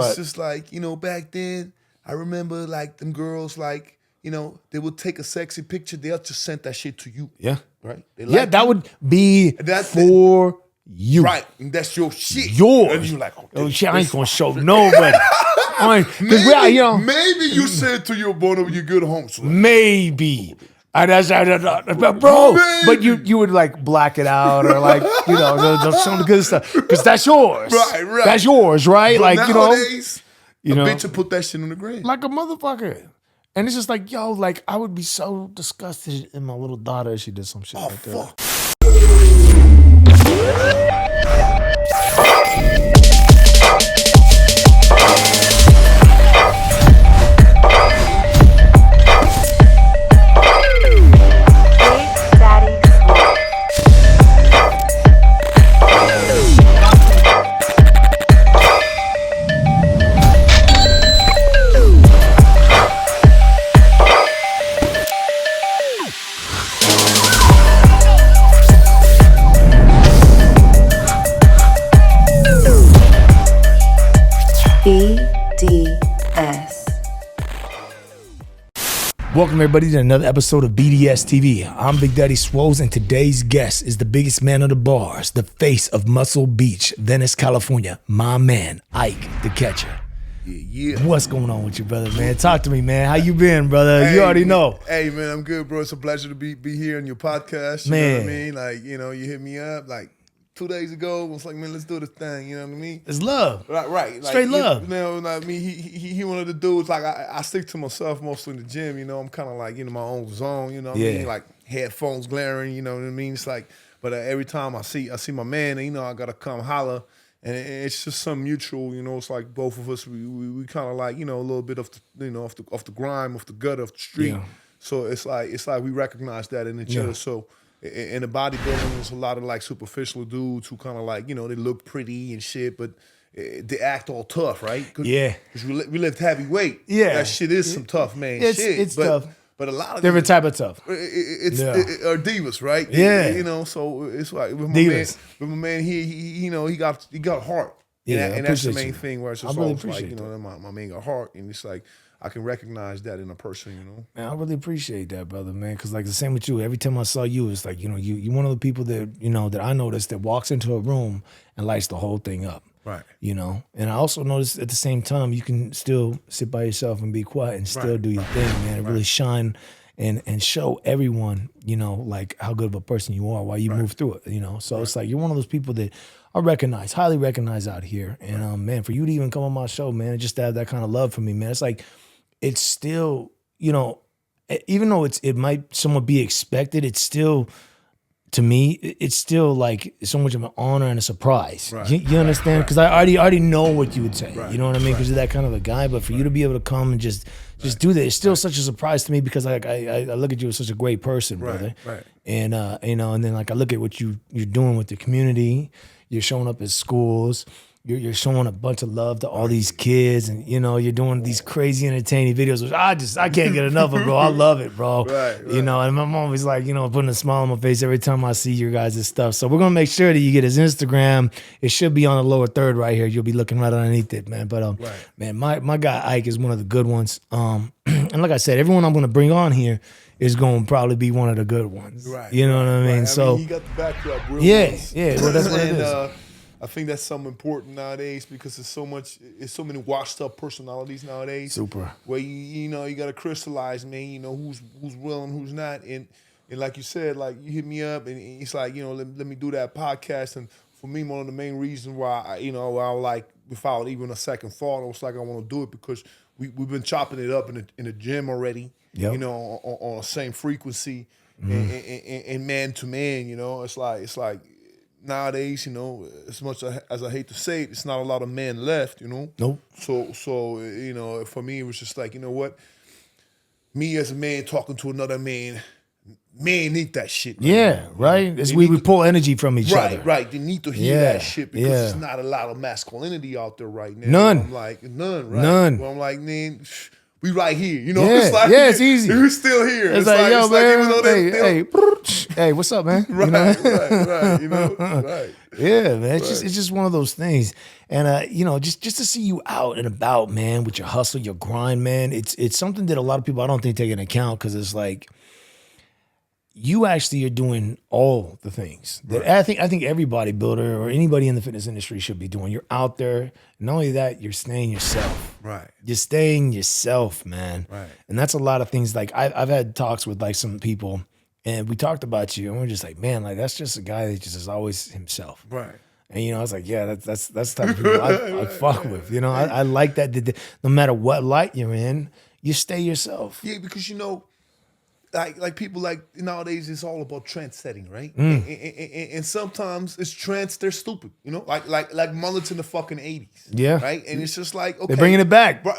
it's just like, back then, I remember like them girls like, they would take a sexy picture. They'll just send that shit to you. Yeah. Right? That would be for you. Right. And that's your shit. Yours. And you're like, oh shit, I ain't going to show nobody. Maybe you said to your boy, you good home. So maybe. Bro, maybe. But you would like black it out or like, some of the good stuff. Because that's yours. Right. That's yours, right? But like, nowadays, a bitch will put that shit on the gram. Like a motherfucker. And it's just like, yo, like I would be so disgusted in my little daughter if she did some shit like that. Fuck. Welcome everybody to another episode of BDS TV. I'm Big Daddy Swolls, and today's guest is the biggest man of the bars, the face of Muscle Beach, Venice, California, my man, Ike the Catcher. Yeah. What's going on with you, brother, man? Talk to me, man. How you been, brother? You already know. Hey, man, I'm good, bro. It's a pleasure to be here on your podcast. You know what I mean? Like, you hit me up, like, 2 days ago, I was like, man, let's do this thing. You know what I mean? It's love. Right. Like, straight love. You know what I mean? He one of the dudes, like, I stick to myself mostly in the gym, I'm kind of like, my own zone, you know what I mean? Like, headphones glaring, you know what I mean? It's like, but every time I see my man, and, I got to come holler. And it's just some mutual, it's like both of us, we kind of like, a little bit of the, off the grime, off the gutter, of the street. Yeah. So it's like we recognize that in each other. So in the bodybuilding, there's a lot of like superficial dudes who kind of like, they look pretty and shit, but they act all tough, right? Yeah. Because we lift heavyweight. Yeah. That shit is some tough man shit. It's tough. But a lot of different type of tough. It's are divas, right? Yeah. So it's like with my man, he got heart. Yeah, and that's the main thing where it's just always like, my man got heart, and it's like I can recognize that in a person, Man, I really appreciate that, brother, man. Because like the same with you. Every time I saw you, it's like, you one of the people that, that I noticed that walks into a room and lights the whole thing up. Right. And I also noticed at the same time, you can still sit by yourself and be quiet and still do your thing, man. And really shine and show everyone, like how good of a person you are while you move through it, So it's like you're one of those people that I recognize, highly recognize out here. And man, for you to even come on my show, man, and just to have that kind of love for me, man, it's like, it's still, even though it might somewhat be expected, it's still, to me, it's still like so much of an honor and a surprise. Right, you understand? Because I already know what you would say. Right, you know what I mean? Because you're that kind of a guy. But for you to be able to come and just do that, it's still such a surprise to me because I look at you as such a great person, brother. Right. And and then like I look at what you're doing with the community. You're showing up at schools. You're showing a bunch of love to all these kids, and you're doing these crazy entertaining videos, which I can't get enough of, bro. I love it, bro. Right. And I'm always like, putting a smile on my face every time I see your guys' stuff. So we're gonna make sure that you get his Instagram. It should be on the lower third right here. You'll be looking right underneath it, man. But man, my guy Ike is one of the good ones. And like I said, everyone I'm gonna bring on here is going to probably be one of the good ones. Right. You know what I mean? Right. So he got the backdrop real nice. Yeah. Well, that's what it is. I think that's something important nowadays because it's so many washed up personalities nowadays. Super. Where you got to crystallize, man. Who's real and who's not. And like you said, like you hit me up and it's like let me do that podcast. And for me, one of the main reasons why I like without even a second thought, I was like I want to do it because we've been chopping it up in the gym already. Yep. On the same frequency and man to man. It's like. Nowadays, as much as I hate to say it, it's not a lot of men left, Nope. So for me, it was just like, what? Me as a man talking to another man need that shit. Yeah, right? We pull energy from each other. Right. They need to hear that shit because there's not a lot of masculinity out there right now. None. I'm like, none, right? None. Well, I'm like, man, we right here. You know, Yeah, it's like it's easy. We're still here. It's like, yo, man, even though hey, what's up, man? right, You know? right, you know, right. Yeah, man. It's just one of those things. And you know, just to see you out and about, man, with your hustle, your grind, man, it's something that a lot of people I don't think take into account, because it's like you actually are doing all the things that I think every bodybuilder or anybody in the fitness industry should be doing. You're out there. Not only that, you're staying yourself. Right. You're staying yourself, man. Right. And that's a lot of things. Like I've had talks with like some people, and we talked about you, and we're just like, man, like that's just a guy that just is always himself. Right. And you know, I was like, yeah, that's the type of people I fuck with. You know, I like that. No matter what light you're in, you stay yourself. Yeah, because you know, like people like nowadays, it's all about trend setting, right? And sometimes it's trends, they're stupid, you know, like mullets in the fucking 80s. Yeah. Right? And it's just like, okay. They're bringing it back. Right.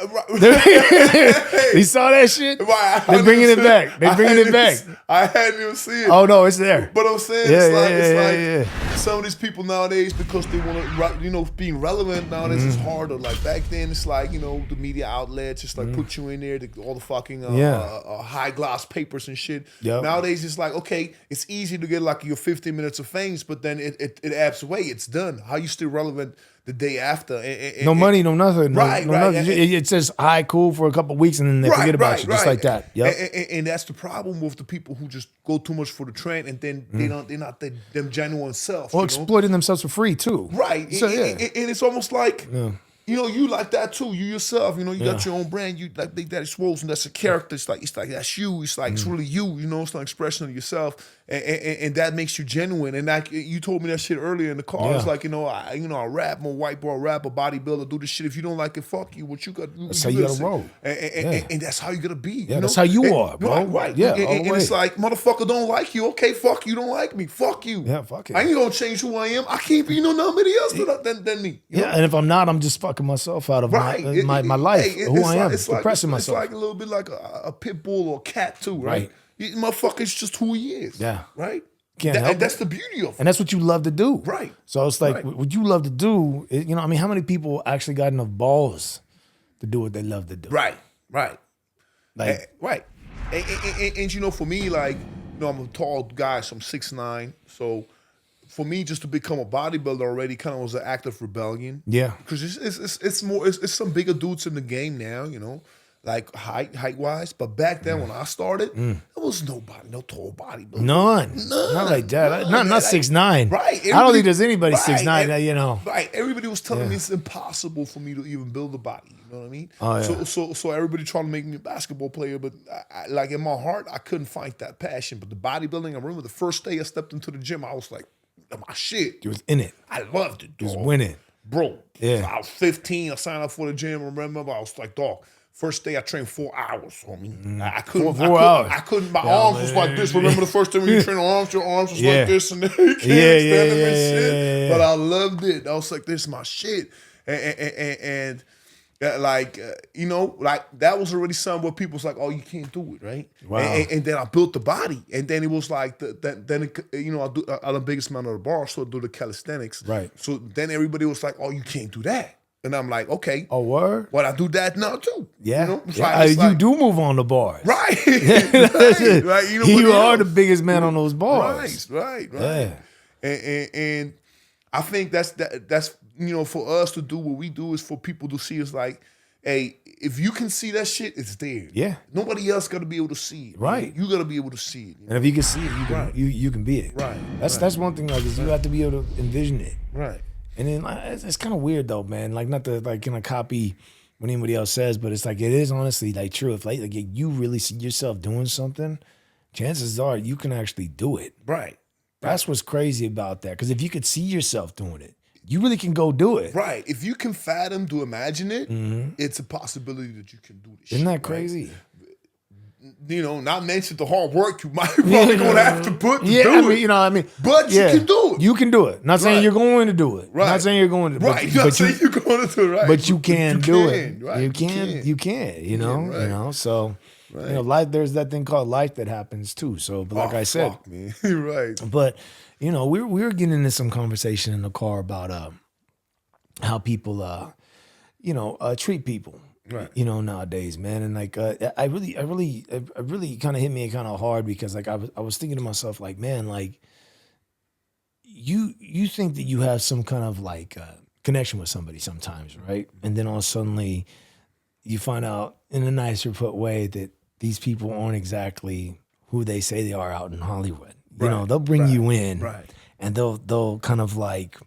You saw that shit? Right, They're bringing it back. They're bringing it back. I hadn't even seen it. Oh, no, it's there. But I'm saying, it's like some of these people nowadays, because they want to, you know, being relevant nowadays is harder. Like back then, it's like, you know, the media outlets just like put you in there, all the fucking high gloss papers and shit. Yep. Nowadays, it's like, okay, it's easy to get like your 15 minutes of fame, but then it ebbs away. It's done. How you still relevant the day after? No money, no nothing. Right, no right. Nothing. It says, hi, cool for a couple of weeks, and then they forget about you, just like that. Yep. And that's the problem with the people who just go too much for the trend, and then they're not them genuine self. Or exploiting themselves for free too. Right. So, and it's almost like, you know, you like that too. You yourself, you know, you got your own brand. You like Big Daddy Swolls, and that's a character. It's like that's you. It's like it's really you. You know, it's an expression of yourself, and that makes you genuine. And like you told me that shit earlier in the car. It's like, I rap, I'm a white boy rapper, bodybuilder, do this shit. If you don't like it, fuck you. What you got? That's how you gotta roll. And that's how you gotta be. Yeah, you that's know? how you are, bro. Right. Yeah. And it's like, motherfucker don't like you. Okay, fuck you. Don't like me. Fuck you. Yeah, fuck it. I ain't gonna change who I am. I can't be nobody else than me. Yeah, and if I'm not, I'm just fucking myself out of my life, who I am, depressing myself. It's like a little bit like a pit bull or a cat too, right? Motherfucker's just who he is. Yeah. Right? And that's the beauty of it. And that's what you love to do. Right. So it's like, what you love to do, you know, I mean, how many people actually got enough balls to do what they love to do? Right. Like, right. And you know, for me, like, you know, I'm a tall guy, so I'm 6'9". So for me, just to become a bodybuilder already kind of was an act of rebellion. Yeah. Because it's some bigger dudes in the game now, you know, like height wise. But back then when I started, there was nobody, no tall bodybuilder. None. Not like that. Not 6'9". Right. I don't think there's anybody 6'9", you know. Right. Everybody was telling me it's impossible for me to even build a body. You know what I mean? Oh, yeah. So everybody trying to make me a basketball player, but like in my heart, I couldn't find that passion. But the bodybuilding, I remember the first day I stepped into the gym, I was like, my shit. You was in it. I loved it, dog. You was winning. Bro, Yeah. I was 15. I signed up for the gym. Remember, I was like, dog, first day I trained 4 hours, homie. I couldn't. Four hours. I couldn't. My arms was like this. Remember the first time when you train arms, your arms was like this, and then you can't stand them and shit. But I loved it. I was like, this is my shit. And you know, like that was already something where people was like, oh, you can't do it, right? Wow. And then I built the body, and then it was like, you know, I'm the biggest man on the bar, so I do the calisthenics. Right. So then everybody was like, oh, you can't do that. And I'm like, okay. Oh, word? Well, I do that now too. Yeah. You know? You do move on the bars. Right. right. You are the biggest man on those bars. Right. Yeah. And I think that's you know, for us to do what we do is for people to see us like, hey, if you can see that shit, it's there. Yeah. Nobody else got to be able to see it. Right. Man. You got to be able to see it. And if you can see it, you can be it. Right. That's one thing. Like, is you have to be able to envision it. Right. And then it's kind of weird though, man. Like, not to like kind of copy what anybody else says, but it's like it is honestly like true. If like you really see yourself doing something, chances are you can actually do it. Right. That's what's crazy about that. Because if you could see yourself doing it, you really can go do it. Right. If you can fathom to imagine it, it's a possibility that you can do this. Isn't that crazy? Right? You know, not mention the hard work you might probably gonna have to put to do it. You know, I mean, but you can do it. You can do it. Not saying you're going to do it. Right. Not saying you're going to. Right. Not saying you're going to do it. Right. But you can do it. Right. You can. You can. You know. Right. You know. So. Right. You know, life. There's that thing called life that happens too. So, but like I said, fuck, man. Right. But you know, we were getting into some conversation in the car about how people, treat people. Right. You know, nowadays, man. And like, I really kind of hit me kind of hard because like I was thinking to myself, like, man, like you think that you have some kind of like connection with somebody sometimes, right? And then all suddenly you find out in a nicer put way that these people aren't exactly who they say they are out in Hollywood. You know, they'll bring you in, and they'll kind of like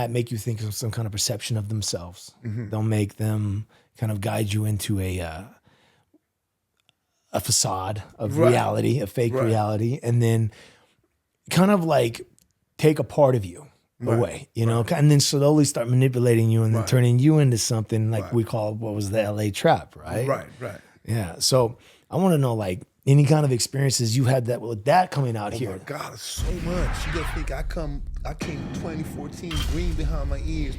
make you think of some kind of perception of themselves. They'll make them kind of guide you into a facade of reality, a fake reality, and then kind of like take a part of you away, you know, and then slowly start manipulating you and then turning you into something like we call what was the LA trap, right? Right. Yeah. So I want to know, like, any kind of experiences you had that with that coming out here. Oh my God, it's so much. You gotta think I came 2014, green behind my ears,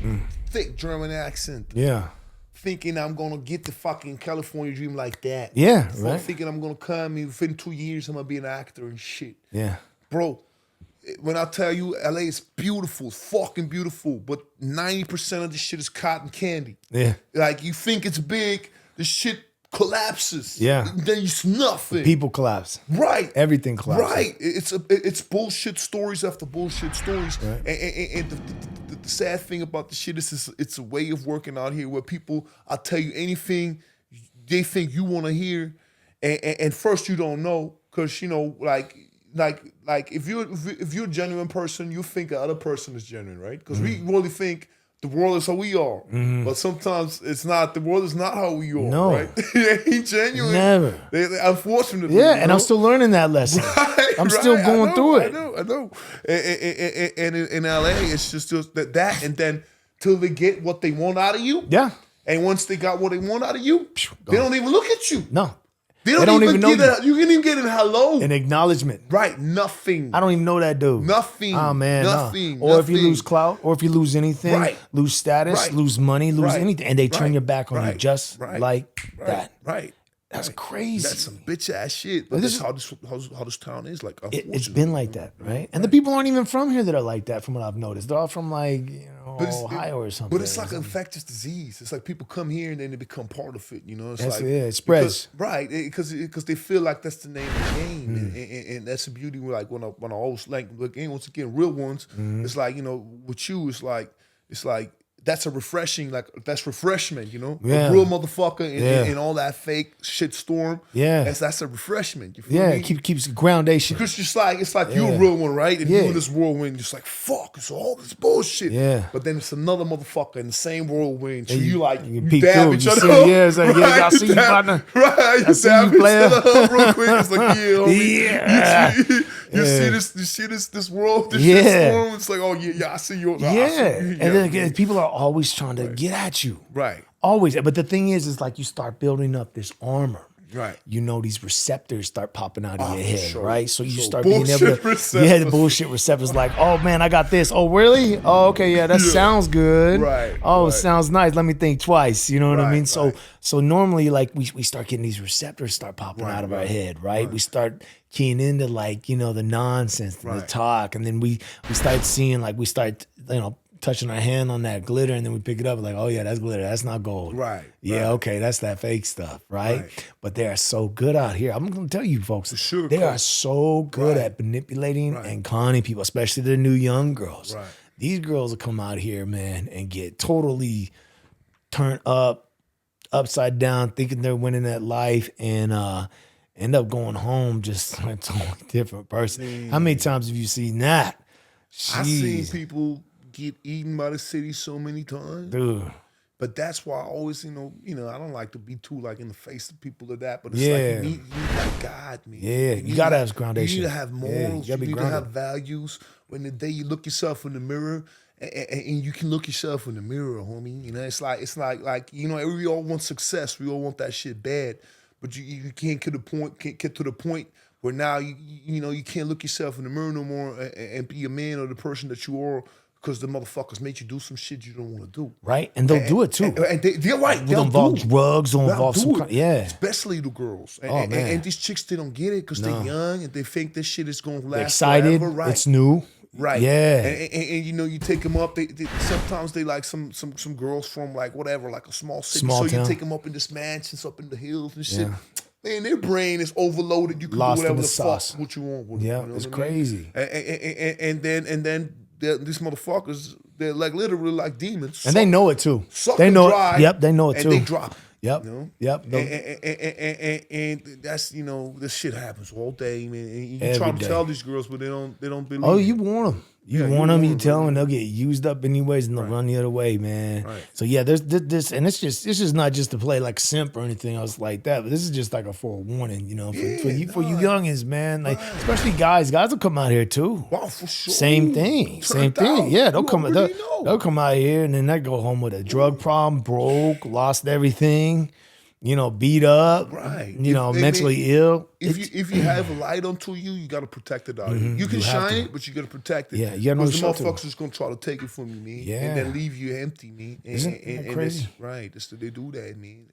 thick German accent. Yeah. Thinking I'm gonna get the fucking California dream like that. Yeah, right. Thinking I'm gonna come within 2 years, I'm gonna be an actor and shit. Yeah. Bro, when I tell you LA is beautiful, fucking beautiful, but 90% of the shit is cotton candy. Yeah. Like, you think it's big, the shit collapses. Yeah. Then it's nothing. People collapse. Right. Everything collapses. Right. It's bullshit stories after bullshit stories. Right. And the sad thing about the shit is it's a way of working out here where people, I'll tell you anything they think you want to hear, and first you don't know, because, you know, like if you're a genuine person, you think the other person is genuine, right? Because we really think the world is how we are, but sometimes it's not. The world is not how we are, No. right? They ain't genuine. Never. They unfortunately, Yeah, you and know? I'm still learning that lesson. I'm still going through it. I know. And in LA, it's just that, and then till they get what they want out of you. Yeah. And once they got what they want out of you, they don't even look at you. No. They don't even know you can even get an hello. An acknowledgement. Right, nothing. I don't even know that dude. Nothing. Oh, man. Nothing. No. Or if you lose clout, or if you lose anything, lose status, lose money, lose anything, and they turn your back on you just like that. Right. That's crazy. That's some bitch ass shit. But this is how this town is. Like, it's been like that, right? And the people aren't even from here that are like that, from what I've noticed. They're all from, like, you know, Ohio or something. But it's like an infectious disease. It's like people come here and then they become part of it. You know, it's like it spreads. Because they feel like that's the name of the game, and that's the beauty. Like when I always like once again real ones. It's like, you know, with you, it's like that's a refreshing, like, that's refreshment, you know? Yeah. A real motherfucker in all that fake shit storm. Yeah. That's a refreshment. You feel me? Keeps groundation. Because it's like you're a real one, right? And you in this whirlwind, just like, fuck, it's all this bullshit. Yeah. But then it's another motherfucker in the same whirlwind. So you peek dab through, each you other see, up. yeah, it's like, yeah, I see you, partner. Right, I see you, player. Real quick. It's like, yeah, homie. Yeah. You see this world, this shit storm. It's like, oh yeah, I see you. And then again, people are always trying to get at you. Right. Always. But the thing is like you start building up this armor. Right. You know, these receptors start popping out of your head, sure. right? So you So start being able to, receptors. the bullshit receptors like, oh man, I got this. Oh, really? Oh, okay, yeah, that sounds good. Right. Oh, it sounds nice. Let me think twice. You know what I mean? So right. so normally, like, we start getting these receptors start popping out of our head, right? We start keying into, like, you know, the nonsense and the talk, and then we start seeing, like, we start, you know, touching our hand on that glitter, and then we pick it up like, oh yeah, that's glitter, that's not gold. Right. Yeah, okay, that's that fake stuff, right? But they are so good out here. I'm gonna tell you folks, they are so good at manipulating and conning people, especially the new young girls. Right. These girls will come out here, man, and get totally turned upside down, thinking they're winning at life, and end up going home just a totally different person. How many times have you seen that? Jeez. I've seen people get eaten by the city so many times. Dude. But that's why I always, you know, I don't like to be too, like, in the face of people of that. But it's like you need like God, man. Yeah, you gotta have groundation. You need to have morals. You need grounded. to have values. When the day you look yourself in the mirror, and you can look yourself in the mirror, homie. You know, it's like you know, we all want success. We all want that shit bad. But you can't get to the point where now you know you can't look yourself in the mirror no more and be a man or the person that you are. Because the motherfuckers made you do some shit you don't want to do. Right? And they'll do it too. And they're right. They'll involve drugs, they'll involve some kind, especially the girls. Man. And these chicks, they don't get it because they're young and they think this shit is going to last excited. forever. Right. It's new. Right. Yeah. And you know, you take them up. They sometimes they like some girls from like whatever, like a small city. Small so town. you take them up in this mansions, up in the hills and shit. Yeah. Man, their brain is overloaded. You can Lost do in whatever the sauce. fuck what you want with Yeah, them. You know it's what I mean? crazy. And then these motherfuckers, they're like literally like demons. And they know it too. Suck They and know dry, it. Yep, they know it too. And they drop it. Yep. You know? Yep. And that's, you know, this shit happens all day, man. And you Every try to day. tell these girls, but they don't believe. Oh, you warn them. You Yeah, warn them. You tell right. them, they'll get used up anyways, and they'll run the other way, man. Right. So yeah, there's this, and it's just not just to play like simp or anything else like that. But this is just like a forewarning, you know, for you youngins, man. Like especially guys will come out here too. Wow, for sure. Same thing. Yeah, they'll come out here and then they go home with a drug problem, broke, lost everything. You know, beat up, right? You know, mentally ill. If you have a light onto you, you got to protect it out. You can shine it, but you got to protect it. Yeah, you got no because the shelter. motherfuckers is gonna try to take it from you, man. Yeah. And then leave you empty, man. Isn't that crazy? Right. They do that, man.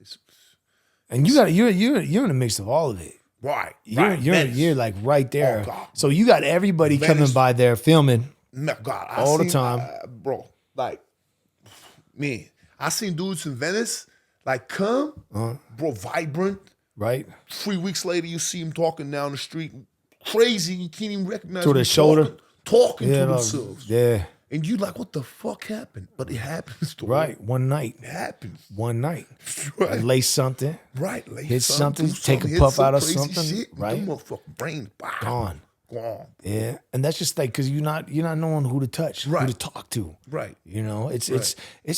And you're in the mix of all of it. Right. You're like right there. Oh, God. So you got everybody coming by there filming God, all the time. Bro. Like, man, I seen dudes in Venice. Like, bro, vibrant. Right. 3 weeks later, you see him talking down the street. Crazy. You can't even recognize To them their shoulder. Talking to themselves. Yeah. And you like, what the fuck happened? But it happens to Right. One night. It happens. One night. Right. Lace something. Right. Hit something. Take a puff out of something. Shit, right. Them motherfucking brain. Gone. Gone. Yeah. And that's just like, cause you're not knowing who to touch, who to talk to. Right. You know, it's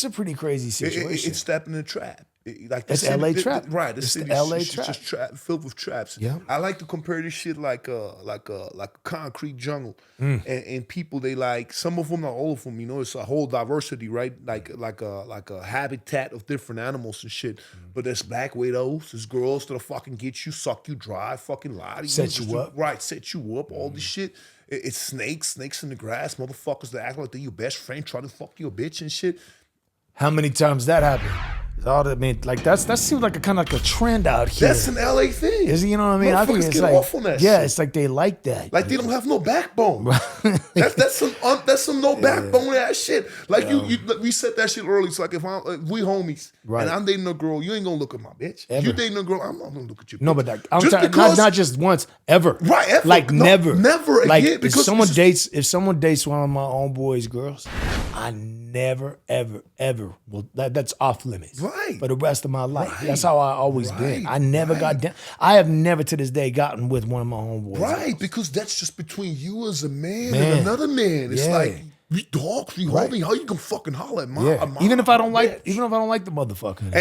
a pretty crazy situation. It's stepping in a trap. Like it's LA trap. Right. The it's city the LA is trap. just filled with traps. Yeah. I like to compare this shit like a concrete jungle. And people, they like, some of them, not all of them, you know, it's a whole diversity, right? Like a habitat of different animals and shit. But there's black widows, there's girls that'll fucking get you, suck you dry, fucking lie to you. Set you up. Right, set you up, all this shit. It's snakes in the grass, motherfuckers that act like they're your best friend, try to fuck your bitch and shit. How many times that happened? Like that seems like a kind of like a trend out here. That's an LA thing. Is it, you know what I mean? I think it's like, off on that yeah, shit. it's like they like that. Like they don't have no backbone. that's some no backbone ass shit. Like we said that shit earlier. It's like if we homies and I'm dating a girl, you ain't gonna look at my bitch. Ever. You dating a girl, I'm not gonna look at you. No, but I'm talking not just once, ever. Right, ever. Like never Like again. because If someone dates one of my own boys' girls, I never, ever will. That's off limits. Right. For the rest of my life. Right. That's how I always been. I never got down. I have never to this day gotten with one of my own boys. Right, because that's just between you as a man and another man. It's like we dogs, we homie. How you gonna fucking holler at my even if I don't like bitch? the motherfucker.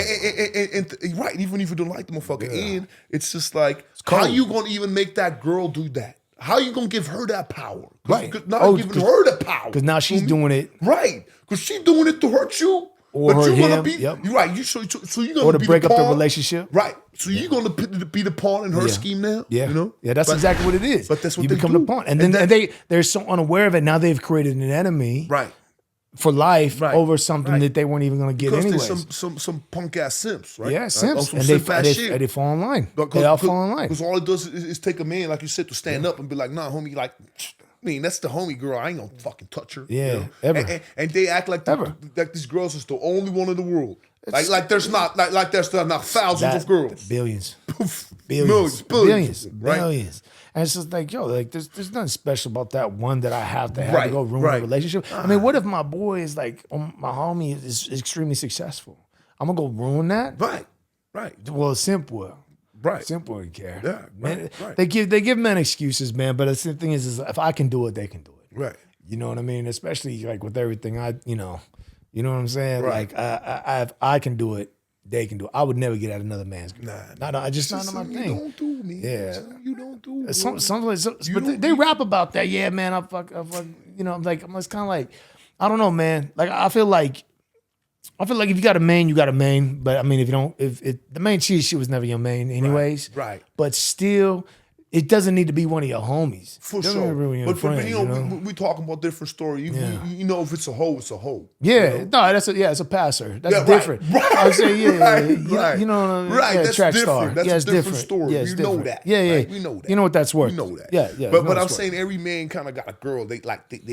And right, even if you don't like the motherfucker, and it's just like how you gonna even make that girl do that? How you gonna give her that power? Right. Not giving her the power. Because now she's doing it. Right. Because she's doing it to hurt you. Or but hurt you're gonna him. be Yep. right. So you're gonna Or to be break the up the pawn. relationship. Right. So you're gonna be the pawn in her scheme now. Yeah. You know? Yeah, that's exactly what it is. But that's what you they become do. the pawn. And then they're so unaware of it. Now they've created an enemy. Right. For life over something that they weren't even going to get anyway. Because some punk ass simps, right? Yeah, simps. And they fall in line. They all fall in line. Because all it does is take a man, like you said, to stand up and be like, nah, homie, like, I mean, that's the homie girl. I ain't gonna fucking touch her. Yeah, you know? ever. And they act like like these girls is the only one in the world. Like there's not thousands of girls. Billions. Billions. Right? Billions. And it's just like, yo, like there's nothing special about that one that I have to go ruin a relationship. I mean, what if my boy is like, my homie is extremely successful? I'm gonna go ruin that? Right. Well, simple. Right. Simple and care. Yeah. Man, they give men excuses, man. But the thing is if I can do it, they can do it. Right. You know what I mean? Especially like with everything you know what I'm saying? Right. Like I can do it, they can do it. I would never get at another man's girl. No, I just not my thing. You don't do, man. Yeah. You don't do. But they rap about that. Yeah, man. I fuck. You know, I'm just kind of like, I don't know, man. Like I feel like if you got a main, you got a main. But I mean, if you don't, if the main cheese shit was never your main, anyways. Right. But still, it doesn't need to be one of your homies. For Doesn't sure. need to be your But friend, you know, we talking about different story. You know, if it's a hoe, it's a hoe. Yeah, you know? no, it's a passer. That's Yeah, different. Right. I would say, yeah, right. you know, right. That's track different. star. That's yeah, a different story. Yeah, You know that. Yeah, right? We know that. You know what that's worth. We know that. Yeah. But I'm saying every man kind of got a girl they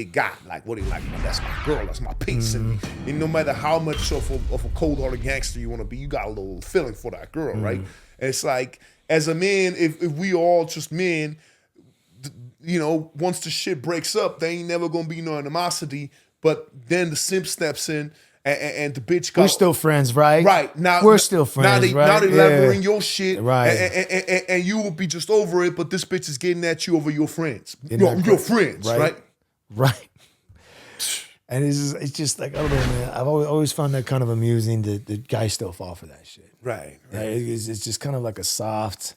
got like what they like. Man, that's my girl. That's my piece. And no matter how much of a cold-hearted gangster you want to be, you got a little feeling for that girl, right? And it's like as a man, if we all just men. You know, once the shit breaks up, there ain't never gonna be no animosity. But then the simp steps in, and the bitch got. We're still friends, right? Right now, we're still friends. Now they levering your shit, right? And you will be just over it. But this bitch is getting at you over your friends, your friends, right? Right. And it's just like I don't know, man. I've always found that kind of amusing. The guys still fall for that shit, right? It's just kind of like a soft.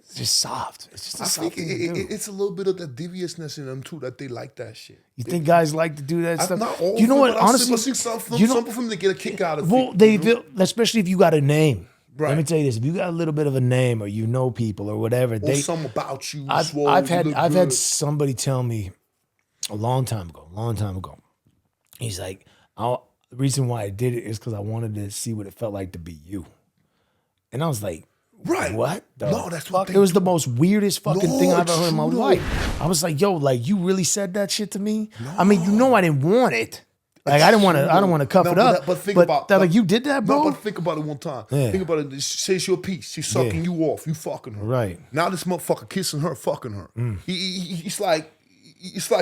It's just soft. It's just a soft thing to do. It's a little bit of that deviousness in them too, that they like that shit. You think guys like to do that stuff? Not all. You know what? But Honestly, I see some of them they get a kick out of. Well, they feel, especially if you got a name. Right. Let me tell you this: if you got a little bit of a name, or you know people, or whatever, or something about you. I've had somebody tell me a long time ago. He's like, the reason why I did it is because I wanted to see what it felt like to be you, and I was like. Right. What? No, that's what it was the most weirdest fucking thing I've ever heard in my life. I was like, yo, like you really said that shit to me? No. I mean, you know I didn't want it. Like I don't want to cuff it up. But think about that, like you did that, bro. No, but think about it one time. Yeah. Think about it. Say it's your piece. She's sucking you off. You fucking her. Right. Now this motherfucker kissing her, fucking her. It's like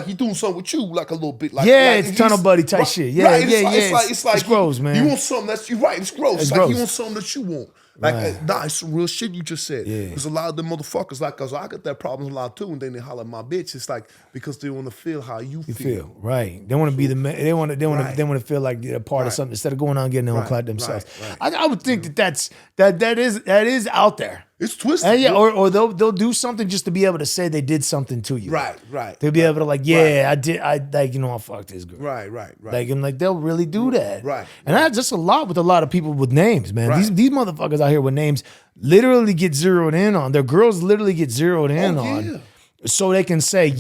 he doing something with you, like a little bit. Like, it's tunnel buddy type shit. Yeah, right. yeah. It's like it's gross, man. You want something that's you right. It's gross. It's like you want something that you want. Like, Right. nah, it's some real shit you just said. Yeah. Because a lot of them motherfuckers, like, cause I got that problem a lot too, and then they holler at my bitch. It's like because they want to feel how you feel. Right. They want to be the man. They want to feel like they're a part of something instead of going out and getting their own clout themselves. Right. I would think that is out there. It's twisted. Yeah, or they'll do something just to be able to say they did something to you. Right. They'll be able to like, I did. I like, I fucked this girl. Right. Like, and like they'll really do that. Right. And that's just a lot with a lot of people with names, man. Right. These motherfuckers out here with names literally get zeroed in on. Their girls literally get zeroed in on, so they can say,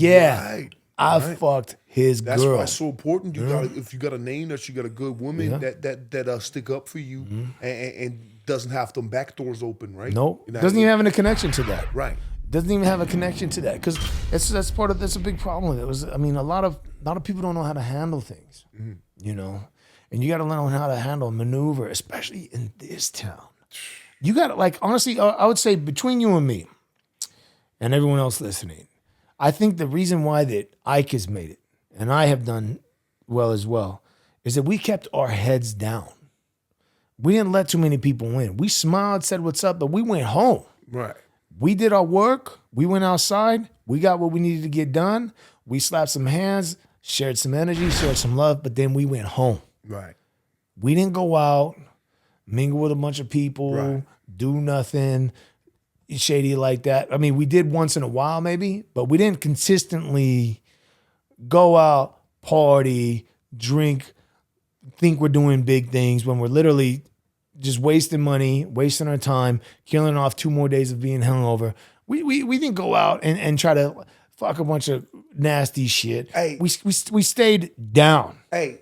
I fucked his girl. That's why it's so important. You got if you got a name that you got a good woman that stick up for you and doesn't have them back doors open, right? Nope. You know doesn't even have a connection to that. Right. Doesn't even have a connection to that because that's a big problem. A lot of people don't know how to handle things, you know, and you got to learn how to handle maneuver, especially in this town. You got to like honestly, I would say between you and me, and everyone else listening, I think the reason why that Ike has made it and I have done well as well is that we kept our heads down. We didn't let too many people in. We smiled, said what's up, but we went home. Right. We did our work. We went outside. We got what we needed to get done. We slapped some hands, shared some energy, shared some love, but then we went home. Right. We didn't go out, mingle with a bunch of people, do nothing shady like that. I mean, we did once in a while maybe, but we didn't consistently go out, party, drink, think we're doing big things when we're literally just wasting money, wasting our time, killing off 2 more days of being hungover. We didn't go out and try to fuck a bunch of nasty shit. Hey, we stayed down. Hey,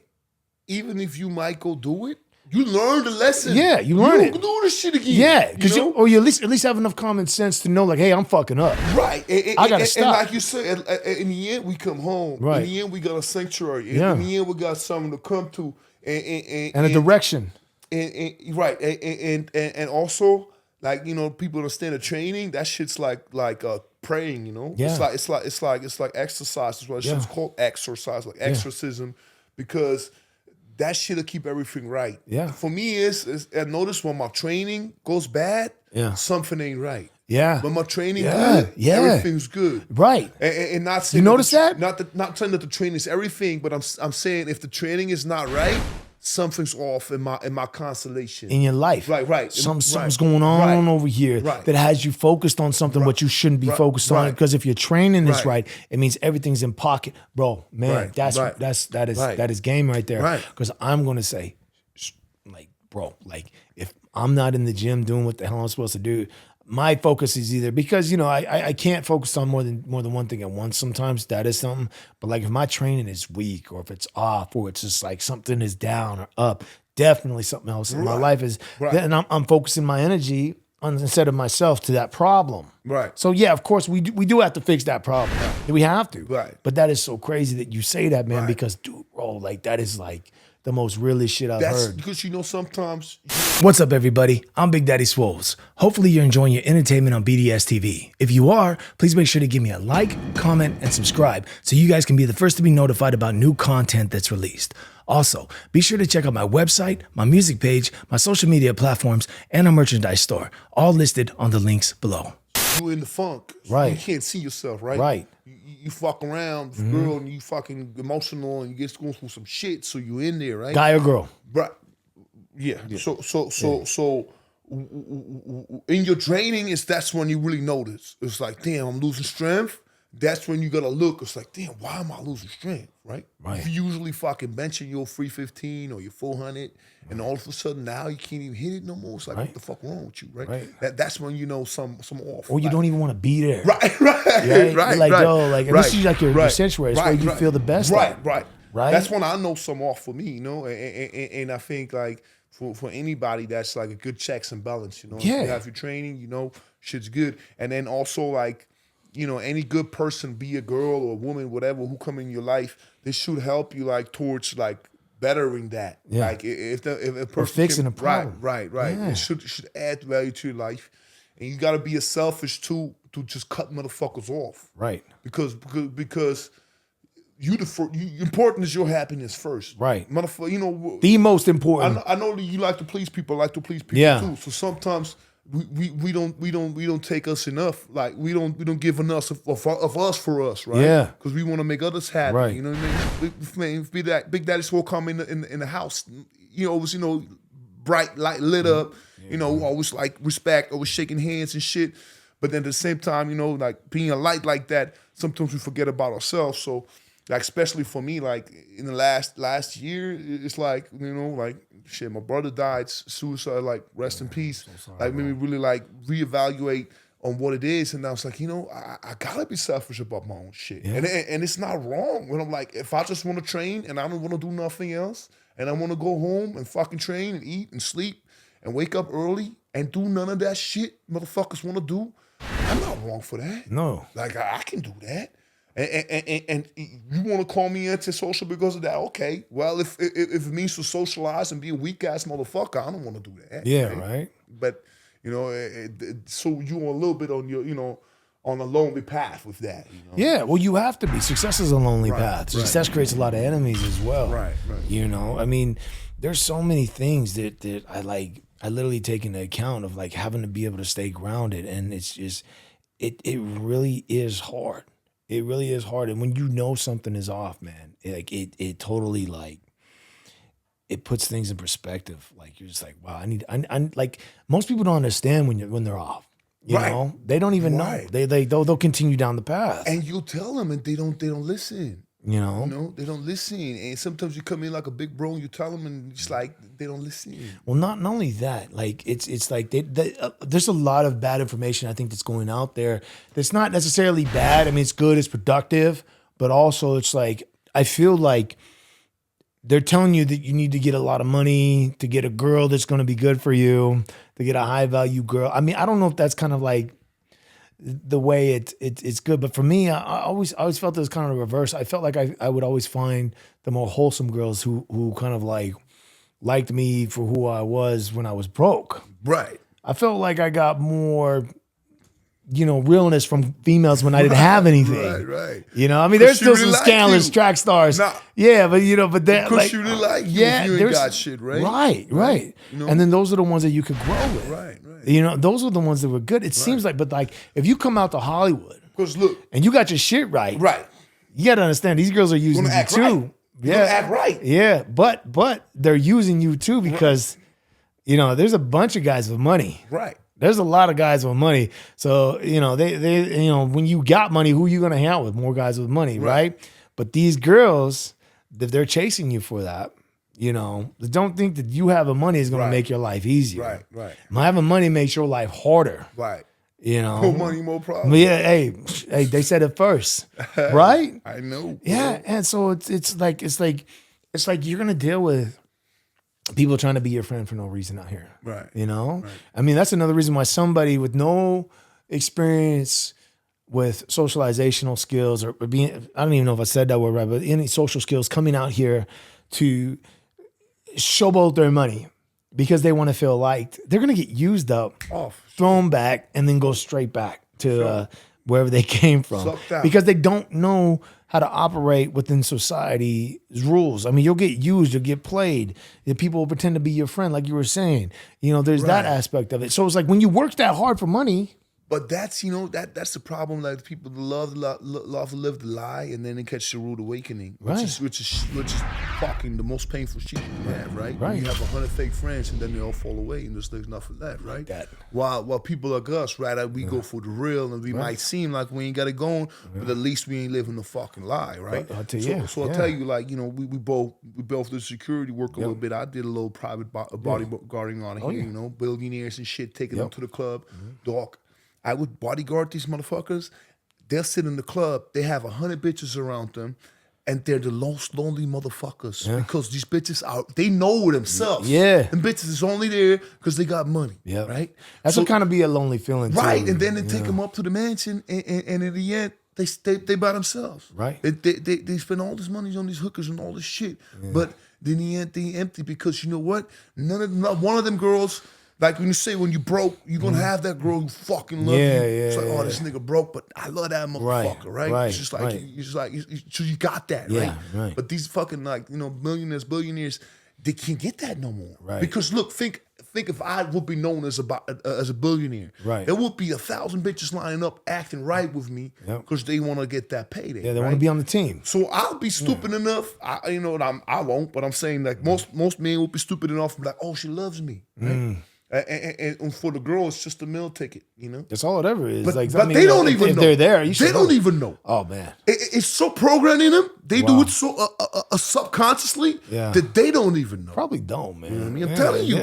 even if you might go do it, you learn the lesson. Yeah, you learn it. Don't do this shit again. Yeah, because you at least have enough common sense to know, like, hey, I'm fucking up. Right. I gotta stop. And like you said, in the end, we come home. Right. In the end, we got a sanctuary. Yeah. In the end, we got something to come to. And a direction. And also, like, you know, people understand the training. That shit's like praying. You know. Yeah. It's like exercise. It's shit's called exercise, like exorcism, because that shit'll keep everything right. Yeah. For me, I notice when my training goes bad, something ain't right. Yeah. When my training good, everything's good. Right. And not saying you notice that? Not saying that the training is everything, but I'm saying if the training is not right, something's off in my constellation. In your life. Right. Something's going on over here that has you focused on something what you shouldn't be focused on. Because if your training is right, it means everything's in pocket. Bro, man, that is game right there. Right. Because I'm gonna say, like, bro, like if I'm not in the gym doing what the hell I'm supposed to do, my focus is either because, I can't focus on more than one thing at once. Sometimes that is something, but like if my training is weak or if it's off or it's just like something is down or up, definitely something else in my life is, then I'm focusing my energy instead of myself to that problem. Right. So yeah, of course we do have to fix that problem. We have to. Right. But that is so crazy that you say that, man, because dude, bro, like that is like the most realest shit I've heard. Because sometimes. What's up, everybody? I'm Big Daddy Swolls. Hopefully you're enjoying your entertainment on BDS TV. If you are, please make sure to give me a like, comment, and subscribe so you guys can be the first to be notified about new content that's released. Also, be sure to check out my website, my music page, my social media platforms, and our merchandise store, all listed on the links below. You in the funk. Right. You can't see yourself, right? Right. You fuck around with a girl and you fucking emotional and you get going through some shit, so you in there, right? Guy or girl? Right. Yeah. So in your training, that's when you really notice. It's like, damn, I'm losing strength. That's when you gotta look. It's like, damn, why am I losing strength? Right? Right. If you usually fucking benching your 315 or your 400, and all of a sudden now you can't even hit it no more. It's like, what the fuck wrong with you? Right? That's when you know some off. Or you don't even want to be there. Right. You're like, yo, like, and this is like your sanctuary. It's where you feel the best. Right. That's when I know some off for me, and I think like for anybody that's like a good checks and balance, If you have your training, shit's good. And then also like, any good person, be a girl or a woman, whatever, who come in your life, they should help you like towards like bettering that. Yeah. Like if a person or fixing a problem. Right. Yeah. It should add value to your life. And you gotta be as selfish too to just cut motherfuckers off. Right. Because important is your happiness first. Right. Motherfucker, the most important. I know that you like to please people, too. So sometimes we don't take us enough. Like we don't give enough of us for us, right? Yeah. Because we want to make others happy. Right. You know what I mean? Be that Big Daddy Swole come in the house, always bright, light lit up. Always like respect, always shaking hands and shit. But then at the same time, like being a light like that, sometimes we forget about ourselves. So. Like especially for me, like in the last year, it's like like shit. My brother died, suicide. Like rest in peace. So sorry, made me really like reevaluate on what it is, and I was like, I gotta be selfish about my own shit, and it's not wrong. When I'm like, if I just want to train and I don't want to do nothing else, and I want to go home and fucking train and eat and sleep and wake up early and do none of that shit motherfuckers want to do, I'm not wrong for that. No, like I can do that. And you want to call me antisocial because of that? Okay. Well, if it means to socialize and be a weak ass motherfucker, I don't want to do that. Yeah, right. But so you a little bit on your on a lonely path with that. Yeah. Well, you have to be. Success is a lonely path. Success creates a lot of enemies as well. Right. I mean, there's so many things that I like. I literally take into account of like having to be able to stay grounded, and it's just it really is hard. It really is hard. And when something is off, man, it totally like, it puts things in perspective. Like you're just like, wow, I like most people don't understand when they're off. You know? They don't even know. They'll continue down the path. And you'll tell them and they don't listen. They don't listen. And sometimes you come in like a big bro and you tell them and it's like they don't listen. Well, not only that, like it's like there's a lot of bad information I think that's going out there that's not necessarily bad. I mean, it's good, it's productive, but also it's like I feel like they're telling you that you need to get a lot of money to get a girl that's going to be good for you, to get a high value girl. I mean, I don't know if that's kind of like the way it's good, but for me, I always felt it was kind of the reverse. I felt like I would always find the more wholesome girls who kind of like liked me for who I was when I was broke. Right. I felt like I got more, realness from females when I didn't have anything. Right. I mean, there's still some scandalous track stars. Nah. Yeah, but that because like, you really like you ain't got shit, right? Right. And then those are the ones that you could grow with. Right. Those are the ones that were good. It seems like, but like if you come out to Hollywood, because look, and you got your shit right, you got to understand these girls are using you too. Right. Yeah, act right. Yeah, but they're using you too because there's a bunch of guys with money. Right. There's a lot of guys with money. So, they when you got money, who you going to hang out with? More guys with money, right? But these girls, if they're chasing you for that, don't think that you having money is going to make your life easier. Right. Having money makes your life harder. Right. You know, more money, more problems. But yeah, hey, they said it first, right? I know. Bro. Yeah, and so it's like you're gonna deal with people trying to be your friend for no reason out here, right? You know, right. I mean, that's another reason why somebody with no experience with socializational skills or being, I don't even know if I said that word right, but any social skills coming out here to showboat their money because they want to feel liked, they're going to get used up, thrown back, and then go straight back to wherever they came from because they don't know how to operate within society's rules. I mean, you'll get used, you'll get played. People will pretend to be your friend, like you were saying. You know, there's that aspect of it. So it's like when you work that hard for money. But that's, you know, that's the problem. Like people love to live the lie, and then they catch the rude awakening, which is fucking the most painful shit you can have, right? Right. You have 100 fake friends, and then they all fall away, and there's nothing left, right? While people like us, right, we go for the real, and we might seem like we ain't got it going, but at least we ain't living the fucking lie, right? I'll tell you. So I'll tell you, like, you know, we both did security work a little bit. I did a little private bodyguarding on here, you know, billionaires and shit, taking them to the club, dog. I would bodyguard these motherfuckers. They'll sit in the club. They have 100 bitches around them, and they're the most lonely motherfuckers because these bitches they know themselves. Yeah, and bitches is only there because they got money. Yeah, right. That's what kind of be a lonely feeling, right? Too. And then they take them up to the mansion, and in the end, they by themselves. Right. They spend all this money on these hookers and all this shit, but then the end they empty because you know what? Not one of them girls. Like when you broke, you're gonna have that girl who fucking love you. It's like, oh, this nigga broke, but I love that motherfucker, right? It's just like, so you got that, right? But these fucking, like, you know, millionaires, billionaires, they can't get that no more, right? Because look, think if I would be known as a billionaire, right? There would be 1,000 bitches lining up acting right with me because they want to get that payday. Yeah, they want to be on the team. So I'll be stupid enough. I won't, but I'm saying like most men will be stupid enough to be like, oh, she loves me, right? And for the girl, it's just a meal ticket, you know. That's all it ever is. But, like, but they don't even know. If they're there, they don't even know. Oh man, it's so programmed in them. They do it so subconsciously that they don't even know. Probably don't, man. You know what I mean? I'm telling you,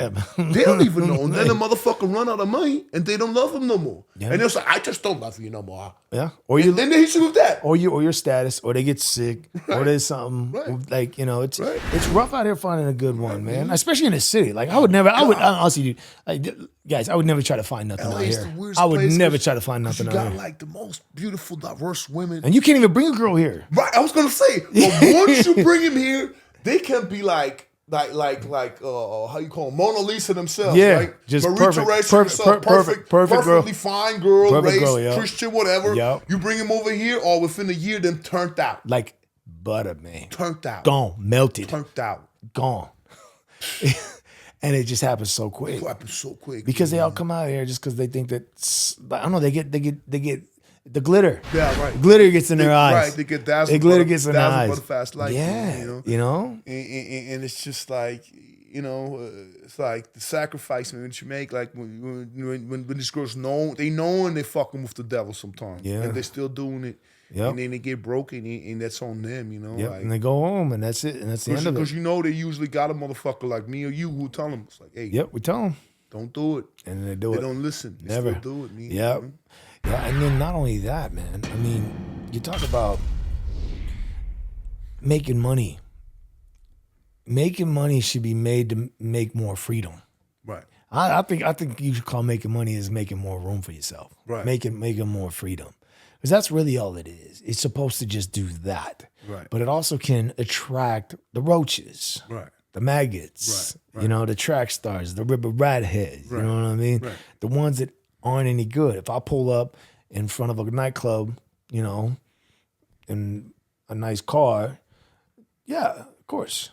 they don't even know. And then the motherfucker run out of money, and they don't love him no more. Yeah. And they're like, I just don't love you no more. Yeah. Then they hit you with that. Or your status, or they get sick, or there's something like, you know, it's rough out here finding a good one, man. Especially in the city. Like I would honestly, like, guys, I would never try to find nothing out here. I would never try to find nothing out here. You got like the most beautiful, diverse women, and you can't even bring a girl here. Right. I was gonna say, but once you bring him here, they can be like how you call them, Mona Lisa themselves, right? Just perfect, perfectly fine girl, race, Christian, whatever. Yep. You bring him over here, or within a year, them turned out. Like butter, man. Turned out. Gone. Melted. Turned out. Gone. And it just happens so quick. It happens so quick. Because they all come out here just because they think that, I don't know, they get the glitter. Yeah, right. Glitter gets in their eyes. Right, they get dazzled. The glitter gets in their eyes. Butterfast light. Yeah, you know? And it's just like, you know, it's like the sacrifice that you make. Like when these girls know, and they fucking with the devil sometimes. Yeah. And they're still doing it. Yep. And then they get broken, and that's on them, you know. Yep. Like, and they go home, and that's it, and that's the end of it. Because you know they usually got a motherfucker like me or you who tell them, it's like, hey, yep, we tell them, don't do it, and they do it. They don't listen. They Never still do it. Me, yep. Yeah, and then not only that, man. I mean, you talk about making money. Making money should be made to make more freedom. Right. I think you should call making money as making more room for yourself. Right. Making more freedom. Because that's really all it is. It's supposed to just do that. Right. But it also can attract the roaches. Right. The maggots. Right. You know, the track stars, the river rat heads. Right. You know what I mean? Right. The ones that aren't any good. If I pull up in front of a nightclub, you know, in a nice car, yeah, of course.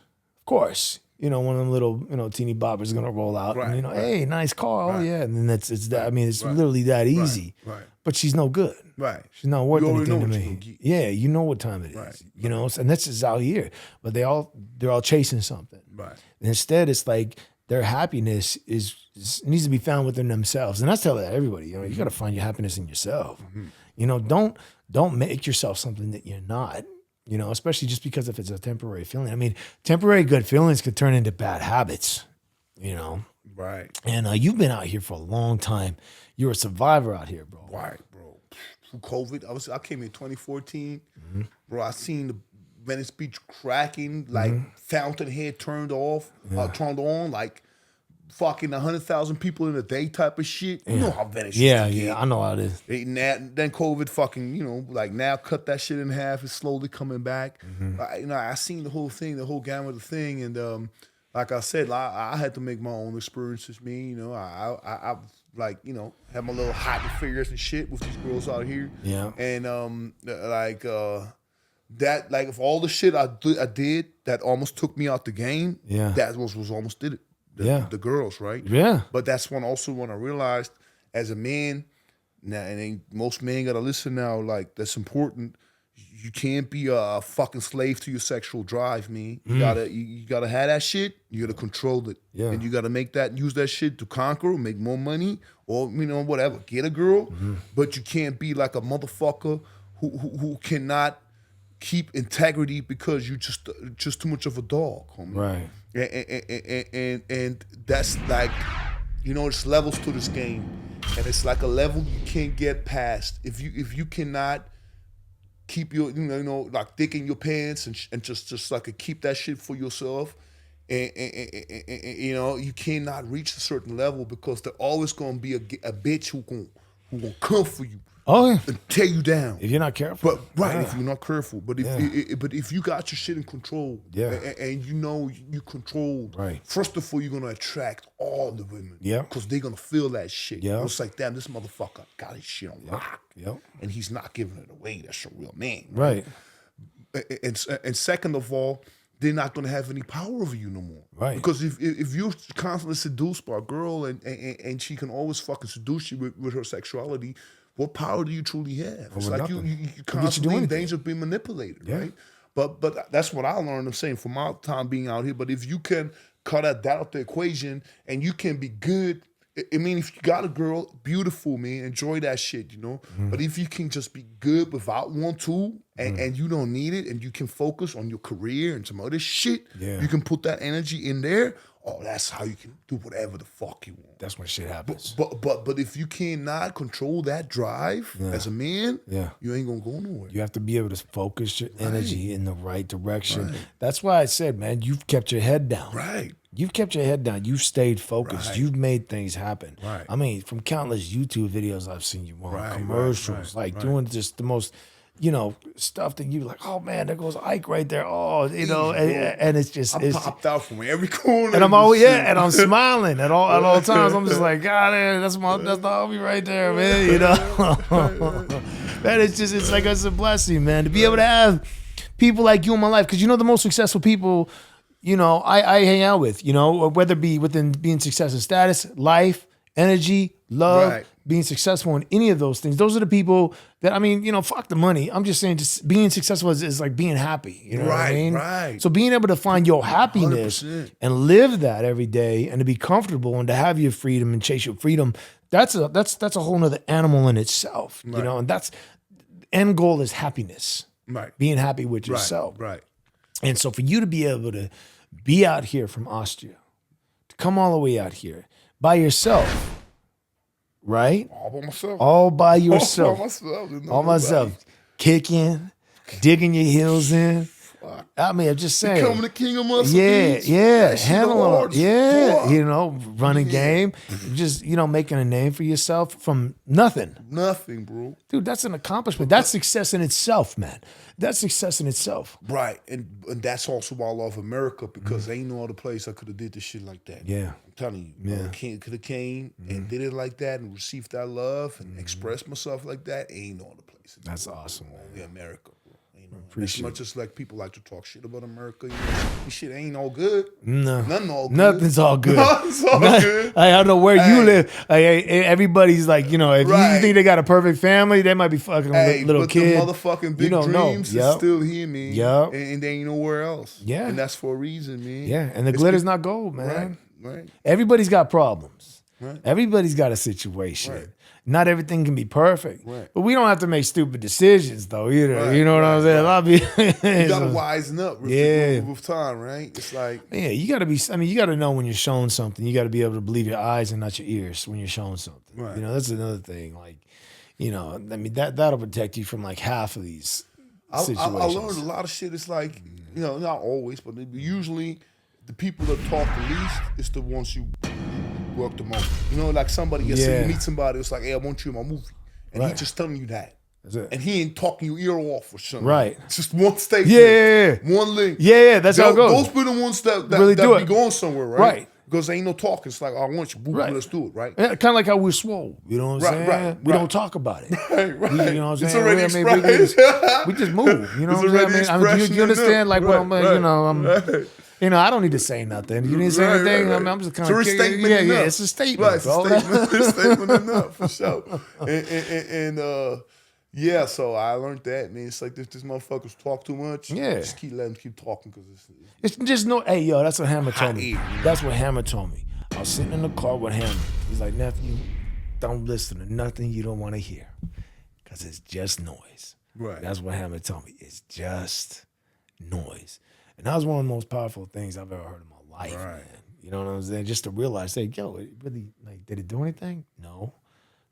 You know, one of them little, you know, teeny boppers is gonna roll out, and, you know, hey, nice car, oh yeah, and then it's that. I mean, it's literally that easy. Right. But she's no good. Right. She's not worth anything to me. Yeah, you know what time it is. Right. You know, and that's just out here. But they're all chasing something. Right. And instead, it's like their happiness needs to be found within themselves. And I tell that everybody. You know, you got to find your happiness in yourself. Mm-hmm. You know, don't make yourself something that you're not. You know, especially just because if it's a temporary feeling. I mean, temporary good feelings could turn into bad habits, you know. Right. And you've been out here for a long time. You're a survivor out here, bro. Right, bro. Through COVID, I came in 2014. Bro, I seen the Venice Beach cracking, like fountainhead turned turned on, like fucking 100,000 people in a day type of shit. You know how Venice is. Yeah, I know how it is. Then COVID fucking, like now cut that shit in half. It's slowly coming back. I seen the whole thing, the whole gamut of the thing. And like I said, I had to make my own experiences. I like, had my little hot figures and shit with these girls out here. Yeah. And that, like, if all the shit I did that almost took me out the game, that was almost did it. The girls, right? Yeah. But that's when I realized as a man, now, and most men gotta listen now, like, that's important. You can't be a fucking slave to your sexual drive, man. You gotta have that shit. You gotta control it, and you gotta use that shit to conquer, make more money, or whatever. Get a girl, but you can't be like a motherfucker who cannot keep integrity because you just too much of a dog, homie. Right. And that's like, it's levels to this game, and it's like a level you can't get past if you cannot keep your like dick in your pants and just like keep that shit for yourself, and you cannot reach a certain level because there's always gonna be a bitch who gonna come for you. Oh yeah, and tear you down if you're not careful. But if you're not careful, but if you got your shit in control, and you control, first of all, you're gonna attract all the women, because they're gonna feel that shit. It's like, damn, this motherfucker got his shit on lock, and he's not giving it away. That's a real man, right? And second of all, they're not gonna have any power over you no more, right? Because if you're constantly seduced by a girl and she can always fucking seduce you with her sexuality, what power do you truly have? It's like you constantly in danger of being manipulated, right? But that's what I learned. I'm saying from my time being out here. But if you can cut that out the equation and you can be good, I mean, if you got a girl, beautiful, man, enjoy that shit, But if you can just be good without one tool and you don't need it and you can focus on your career and some other shit, you can put that energy in there. Oh, that's how you can do whatever the fuck you want. That's when shit happens. But if you cannot control that drive as a man, you ain't gonna go nowhere. You have to be able to focus your energy in the right direction. Right. That's why I said, man, you've kept your head down. Right. You've kept your head down. You've stayed focused. Right. You've made things happen. Right. I mean, from countless YouTube videos I've seen you on, commercials, doing just the most, stuff that you like, oh man, there goes Ike right there. Oh, and it's just I popped out from every corner. And I'm always and I'm smiling at all times. I'm just like, God, that's the homie right there, man. Man, it's like it's a blessing, man, to be able to have people like you in my life. Because the most successful people, I hang out with, whether it be within being success and status, life, energy, love, being successful in any of those things. Those are the people that, fuck the money. I'm just saying, just being successful is like being happy. You know what I mean? Right. So being able to find your happiness 100%. And live that every day and to be comfortable and to have your freedom and chase your freedom, that's a whole nother animal in itself. Right. And that's end goal is happiness. Right. Being happy with yourself. Right. And so for you to be able to be out here from Austria, to come all the way out here by yourself, right? All by myself. All by yourself. All by myself. All myself. Kicking, digging your heels in. I'm just saying. Becoming the king of muscle beats. Handling it. Running game. Just, making a name for yourself from nothing. Nothing, bro. Dude, that's an accomplishment. That's success in itself, man. That's success in itself. Right. And that's also why I love America, because there ain't no other place I could have did this shit like that. Yeah. I'm telling you. I could have came and did it like that and received that love and expressed myself like that. Ain't no other place. That's awesome, man. Only America. As much as like people like to talk shit about America, this shit ain't all good. No, nothing's all good. Nothing's all good. I don't know where you live. Everybody's like, if you think they got a perfect family, they might be fucking little kid. The motherfucking big dreams is still here, man. And they ain't nowhere else. And that's for a reason, man. And the glitter's not gold, man. Right. Everybody's got problems. Right. Everybody's got a situation. Right. Not everything can be perfect. Right. But we don't have to make stupid decisions, though, either. Right, You know what I'm saying? A lot of people, you got to wisen up with time, right? It's like... Yeah, you got to be... I mean, you got to know when you're shown something. You got to be able to believe your eyes and not your ears when you're shown something. Right. You know, that's another thing. Like, you know, I mean, that'll protect you from, like, half of these situations. I learned a lot of shit. It's like, you know, not always, but usually the people that talk the least is the ones you work the most. You know, like somebody, you meet somebody, it's like, hey, I want you in my movie. And he's just telling you that. That's it. And he ain't talking your ear off or something. Right. It's just one statement. Yeah. One link. Yeah, that's how it goes. Those be the ones that really do be going somewhere, right? Right. Because there ain't no talking. It's like, oh, I want you. Boo, let's do it, right? Yeah, kind of like how we're swole. You know what I'm saying? Right. We don't talk about it. Right. You know what I'm saying? It's already we just move. You know what I'm saying? I mean, you understand? Like, what I'm, you know, you know, I don't need to say nothing. You need to say anything. I mean, I'm just kind of... It's a statement enough. Yeah, it's a statement, right, bro. It's a statement enough, for sure. Yeah, so I learned that, man. It's like, if this motherfuckers talk too much, just keep letting them keep talking, because it's just no... Hey, yo, that's what Hammer told me. That's what Hammer told me. I was sitting in the car with Hammer. He's like, nephew, don't listen to nothing you don't want to hear, because it's just noise. Right. That's what Hammer told me. It's just noise. And that was one of the most powerful things I've ever heard in my life, man. You know what I'm saying? Just to realize, hey, yo, it really, like, did it do anything? No.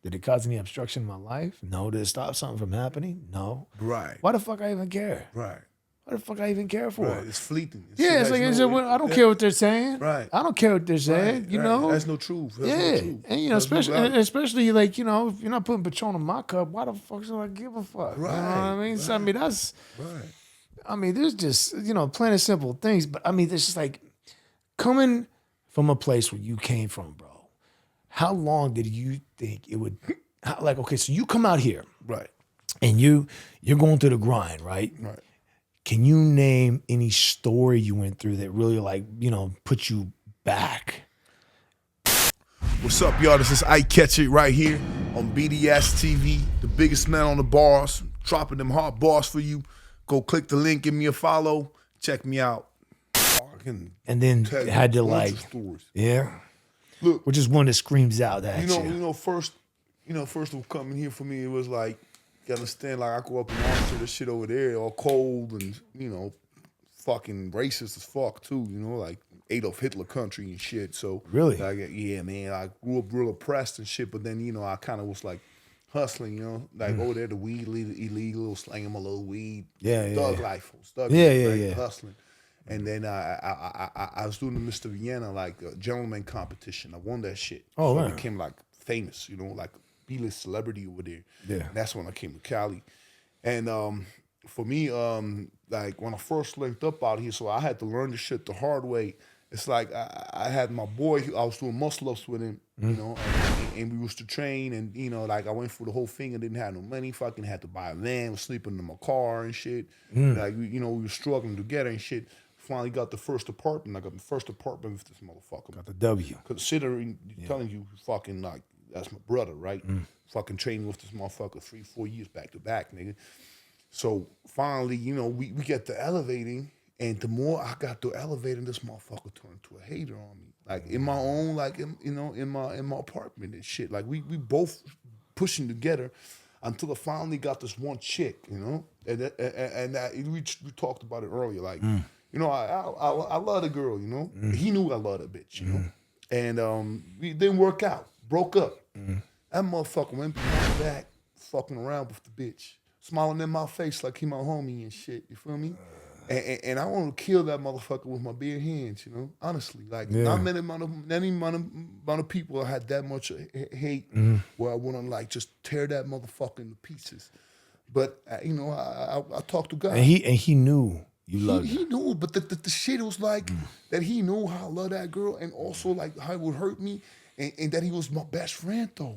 Did it cause any obstruction in my life? No. Did it stop something from happening? No. Right. Why the fuck I even care? Right. What the fuck I even care for? Right. It's fleeting. It's like, I don't care what they're saying. Right. I don't care what they're saying. You know, that's no truth. That's no truth. And you know, especially like, you know, if you're not putting Patron in my cup, why the fuck should I give a fuck? Right. You know what I mean? So I mean, that's right. I mean, there's just, you know, plain and simple things, but I mean, there's just like coming from a place where you came from, bro. How long did you think it would? Like, okay, so you come out here, right, and you're going through the grind, right? Right. Can you name any story you went through that really, like, you know, put you back? What's up, y'all? This is Ike Catcher right here on BDS TV, the biggest man on the bars, dropping them hard bars for you. Go click the link, give me a follow, check me out. And then had to, like, yeah. Look, which is one that screams out that first of all, coming here for me, it was like, you understand, like, I grew up in Monster, this shit over there, all cold and, you know, fucking racist as fuck too, you know, like Adolf Hitler country and shit. So really, like, yeah, man, I grew up real oppressed and shit. But then, you know, I kind of was like hustling, you know, like over there, the weed illegal, slanging my little weed, thug life, hustling. And then I was doing the Mr. Vienna, like a gentleman competition. I won that shit. Oh, so man. I became like famous, you know, like B-list celebrity over there. Yeah. And that's when I came to Cali. And for me, like when I first linked up out here, so I had to learn this shit the hard way. It's like I had my boy, I was doing muscle-ups with him, you know, and we used to train, and, you know, like I went through the whole thing and didn't have no money, fucking had to buy a van, was sleeping in my car and shit. Like, you know, we were struggling together and shit. Finally got the first apartment. I got the first apartment with this motherfucker. Got the W. Considering, telling you, fucking, like, that's my brother, right? Fucking training with this motherfucker 3-4 years back to back, nigga. So finally, you know, we get to elevating, and the more I got to elevating, this motherfucker turned into a hater on me. Like, in my own, like, in my apartment and shit. Like, we both pushing together until I finally got this one chick, you know? And we talked about it earlier, like, you know, I love the girl, you know? He knew I loved that bitch, you know? And we didn't work out, broke up. That motherfucker went behind my back, fucking around with the bitch, smiling in my face like he my homie and shit, you feel me? And I want to kill that motherfucker with my bare hands, you know? Honestly, like, not many amount of people had that much hate where I want to, like, just tear that motherfucker into pieces. But, you know, I talked to God. And he knew. You loved he knew, but the shit was like that he knew how I love that girl, and also like how it would hurt me, and that he was my best friend though.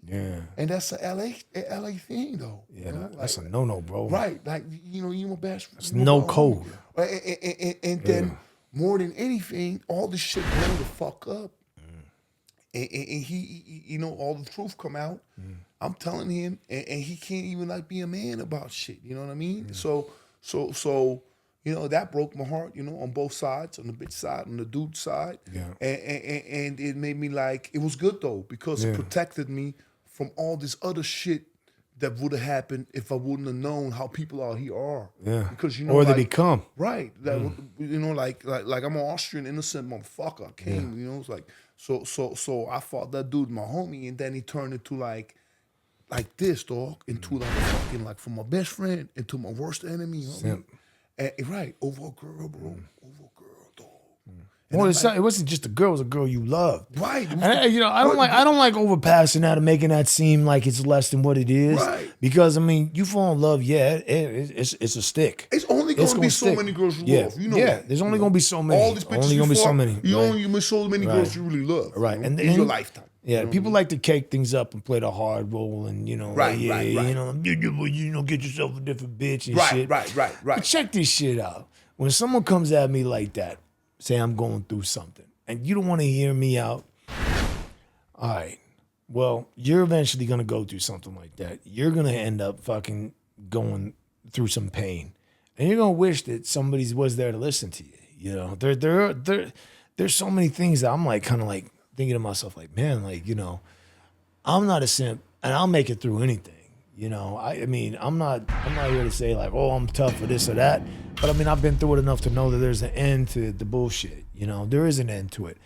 Yeah. And that's a LA thing though. Yeah, you know? that's a no, bro. Right, like, you know, you my best friend. It's no code. And then more than anything, all this shit blew the fuck up. And he, you know, all the truth come out. I'm telling him, and he can't even like be a man about shit. You know what I mean? So you know, that broke my heart, you know, on both sides, on the bitch side, on the dude side. Yeah. And it made me like, it was good though, because it protected me from all this other shit that would have happened if I wouldn't have known how people out here are. Yeah. Because, you know, or like, they become. Right. That, you know, like I'm an Austrian innocent motherfucker. I came, you know, it's like, so I fought that dude, my homie, and then he turned into like this, dog, into like a fucking, like from my best friend into my worst enemy. You know what I mean? And, right, over a girl, bro. Over a girl, dog. Well, it wasn't just a girl; it was a girl you loved. Right. And, you know, I don't like overpassing that and making that seem like it's less than what it is. Right. Because I mean, you fall in love, it's a stick. It's only going to be so many girls you love. You know that. There's only going to be so many. All these bitches only going to be so many. You only miss so many girls you really love. Right. You know, And in your lifetime. Yeah, you know people like to cake things up and play the hard role, and you know, right. you know, get yourself a different bitch and shit. Right. But check this shit out. When someone comes at me like that, say I'm going through something, and you don't want to hear me out, all right, well, you're eventually going to go through something like that. You're going to end up fucking going through some pain. And you're going to wish that somebody was there to listen to you. You know, there's so many things that I'm like, kind of like thinking to myself, like, man, like, you know, I'm not a simp and I'll make it through anything. You know, I mean, I'm not here to say like, oh, I'm tough for this or that. But I mean, I've been through it enough to know that there's an end to the bullshit. You know, there is an end to it.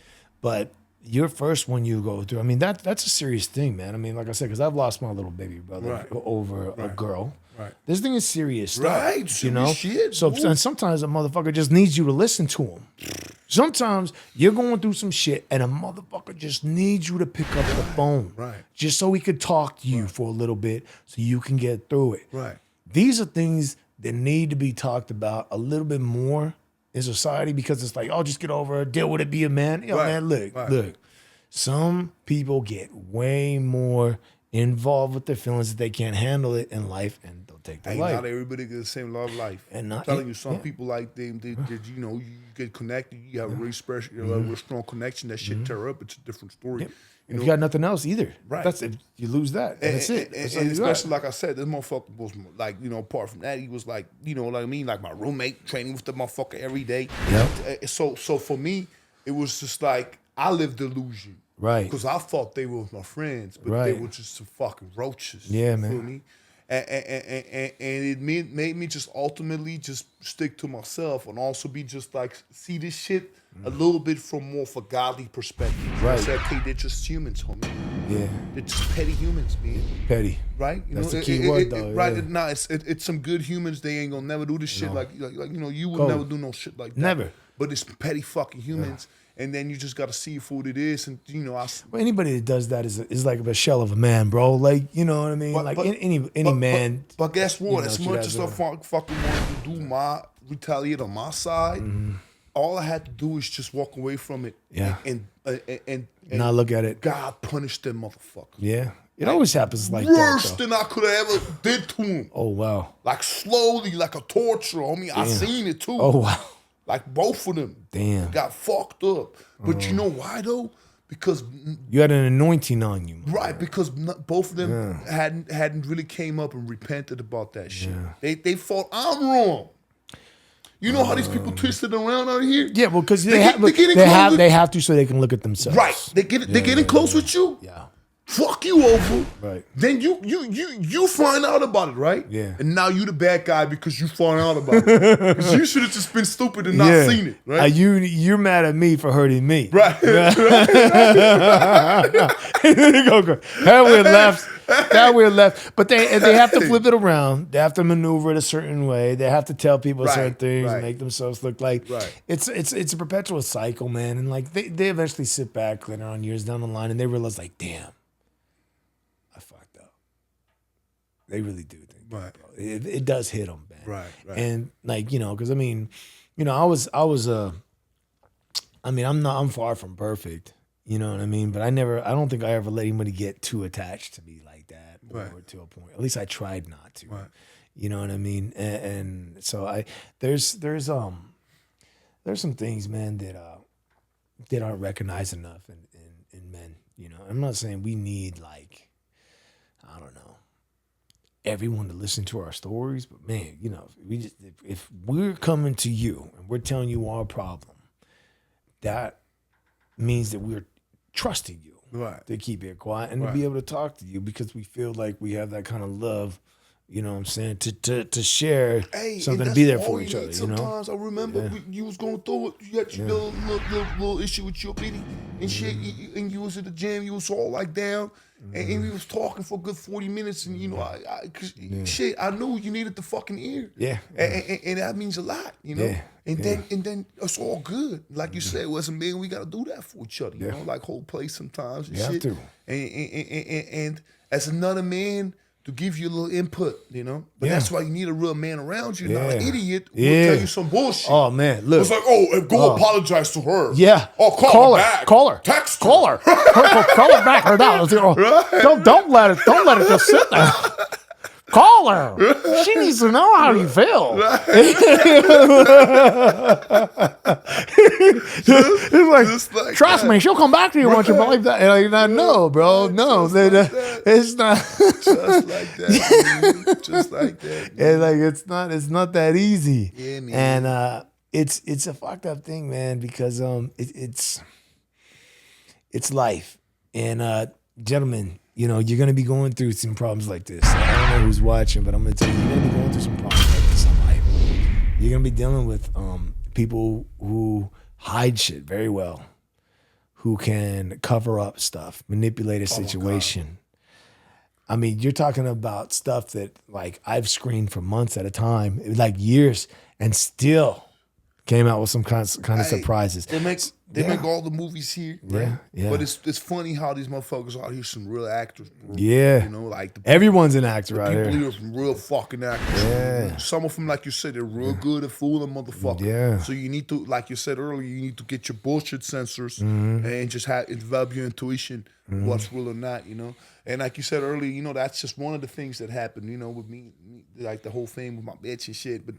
But your first one you go through, I mean, that's a serious thing, man. I mean, like I said, because I've lost my little baby brother over a girl. Right. This thing is serious stuff. Right. You know? Shit, so and sometimes a motherfucker just needs you to listen to him. Sometimes you're going through some shit and a motherfucker just needs you to pick up the phone. Right. Just so he could talk to you for a little bit so you can get through it. Right. These are things that need to be talked about a little bit more in society, because it's like, oh, just get over it, deal with it, be a man. Yo, man, look. Some people get way more involved with their feelings that they can't handle it in life, and they'll take their life. Not everybody gets the same love life. And I'm telling you, some people like they you know, you get connected, you have a really special, a real strong connection. That shit tear up. It's a different story. Yep. If you got nothing else either, right? That's if you lose that, that's it. And especially like I said, this motherfucker was like, you know, apart from that, he was like, you know what I mean, like my roommate, training with the motherfucker every day. Yep. So for me, it was just like I lived delusion. Right. Because I thought they were my friends, but they were just some fucking roaches. Yeah, man. Feel me? And it made me just ultimately just stick to myself and also be just like, see this shit a little bit from more of a godly perspective. Right. I said, okay, they're just humans, homie. Yeah. They're just petty humans, man. Petty. Right? You That's know, the key word, though. Right. Yeah. Now, it's some good humans. They ain't gonna never do this shit like you know, you would never do no shit like that. Never. But it's petty fucking humans. Yeah. And then you just got to see for what it is. And, you know, well, anybody that does that is like a shell of a man, bro. Like, you know what I mean? Any man. But guess what? As much as I fucking wanted to do retaliate on my side, all I had to do is just walk away from it. Yeah. And not look at it. God punished them motherfuckers. Yeah. It always happens like worse that. Worse than I could have ever did to him. Oh, wow. Like slowly, like a torture, homie. I seen it too. Oh, wow. Like both of them. Damn. Got fucked up. But you know why though? Because you had an anointing on you. Right, because both of them hadn't really came up and repented about that shit. Yeah. They thought I'm wrong. You know how these people twisted around out here? Yeah, well, because they have to so they can look at themselves. Right. They're getting close with you. Yeah. Fuck you over. Right. Then you find out about it, right? Yeah. And now you the bad guy because you find out about it. Because you should have just been stupid and not seen it, right? You're mad at me for hurting me. Right. That we're left. But they have to flip it around. They have to maneuver it a certain way. They have to tell people certain things and make themselves look like it's a perpetual cycle, man. And like they eventually sit back later on years down the line and they realize like, damn, I fucked up. They really do think that, bro. It does hit them, man. Right. And like, you know, because I mean, you know, I'm far from perfect. You know what I mean? But I don't think I ever let anybody get too attached to me like that or to a point. At least I tried not to. Right. You know what I mean? And so there's some things, man, that aren't recognized enough in men. You know, I'm not saying we need like, I don't know, everyone to listen to our stories, but man, you know, if we're coming to you and we're telling you our problem, that means that we're trusting you to keep it quiet and to be able to talk to you because we feel like we have that kind of love. You know what I'm saying? To share something, to be there for each other. You know. Sometimes I remember you was going through it. You had your little issue with your pity and shit. And you was at the gym. You was all like down, and we was talking for a good 40 minutes. And you know, shit, I knew you needed the fucking ear. Yeah. And that means a lot. You know. And then it's all good. Like you said, it wasn't me. We got to do that for each other. You know, like hold place sometimes and shit. To. And as another man, to give you a little input, you know? But that's why you need a real man around you, not an idiot who will tell you some bullshit. Oh, man, look. It's like, go apologize to her. Yeah. Oh, call her back. Call her. Text her. Call her. Call her back right now. Don't let it just sit there. Call her. She needs to know how you feel. It's like trust me, she'll come back to you once you believe that. And like, no, bro, no, it's not. Just like that, dude. Just like that. And like it's not that easy. Yeah, man. And it's a fucked up thing, man, because it's life. And gentlemen, you know, you're gonna be going through some problems like this. I don't know who's watching, but I'm gonna tell you, you're gonna be going through some problems like this in life. You're gonna be dealing with people who hide shit very well, who can cover up stuff, manipulate a situation. I mean, you're talking about stuff that like I've screened for months at a time, like years, and still came out with some kind of surprises. They make all the movies here, right? Yeah. But it's funny how these motherfuckers out here, some real actors. Bro. Yeah. You know, like everyone's an actor out here. People here are some real fucking actors. Yeah. Some of them, like you said, they're real good at fooling motherfuckers. Yeah. So you need to, like you said earlier, you need to get your bullshit sensors and just develop your intuition, what's real or not, you know? And like you said earlier, you know, that's just one of the things that happened, you know, with me, like the whole thing with my bitch and shit. But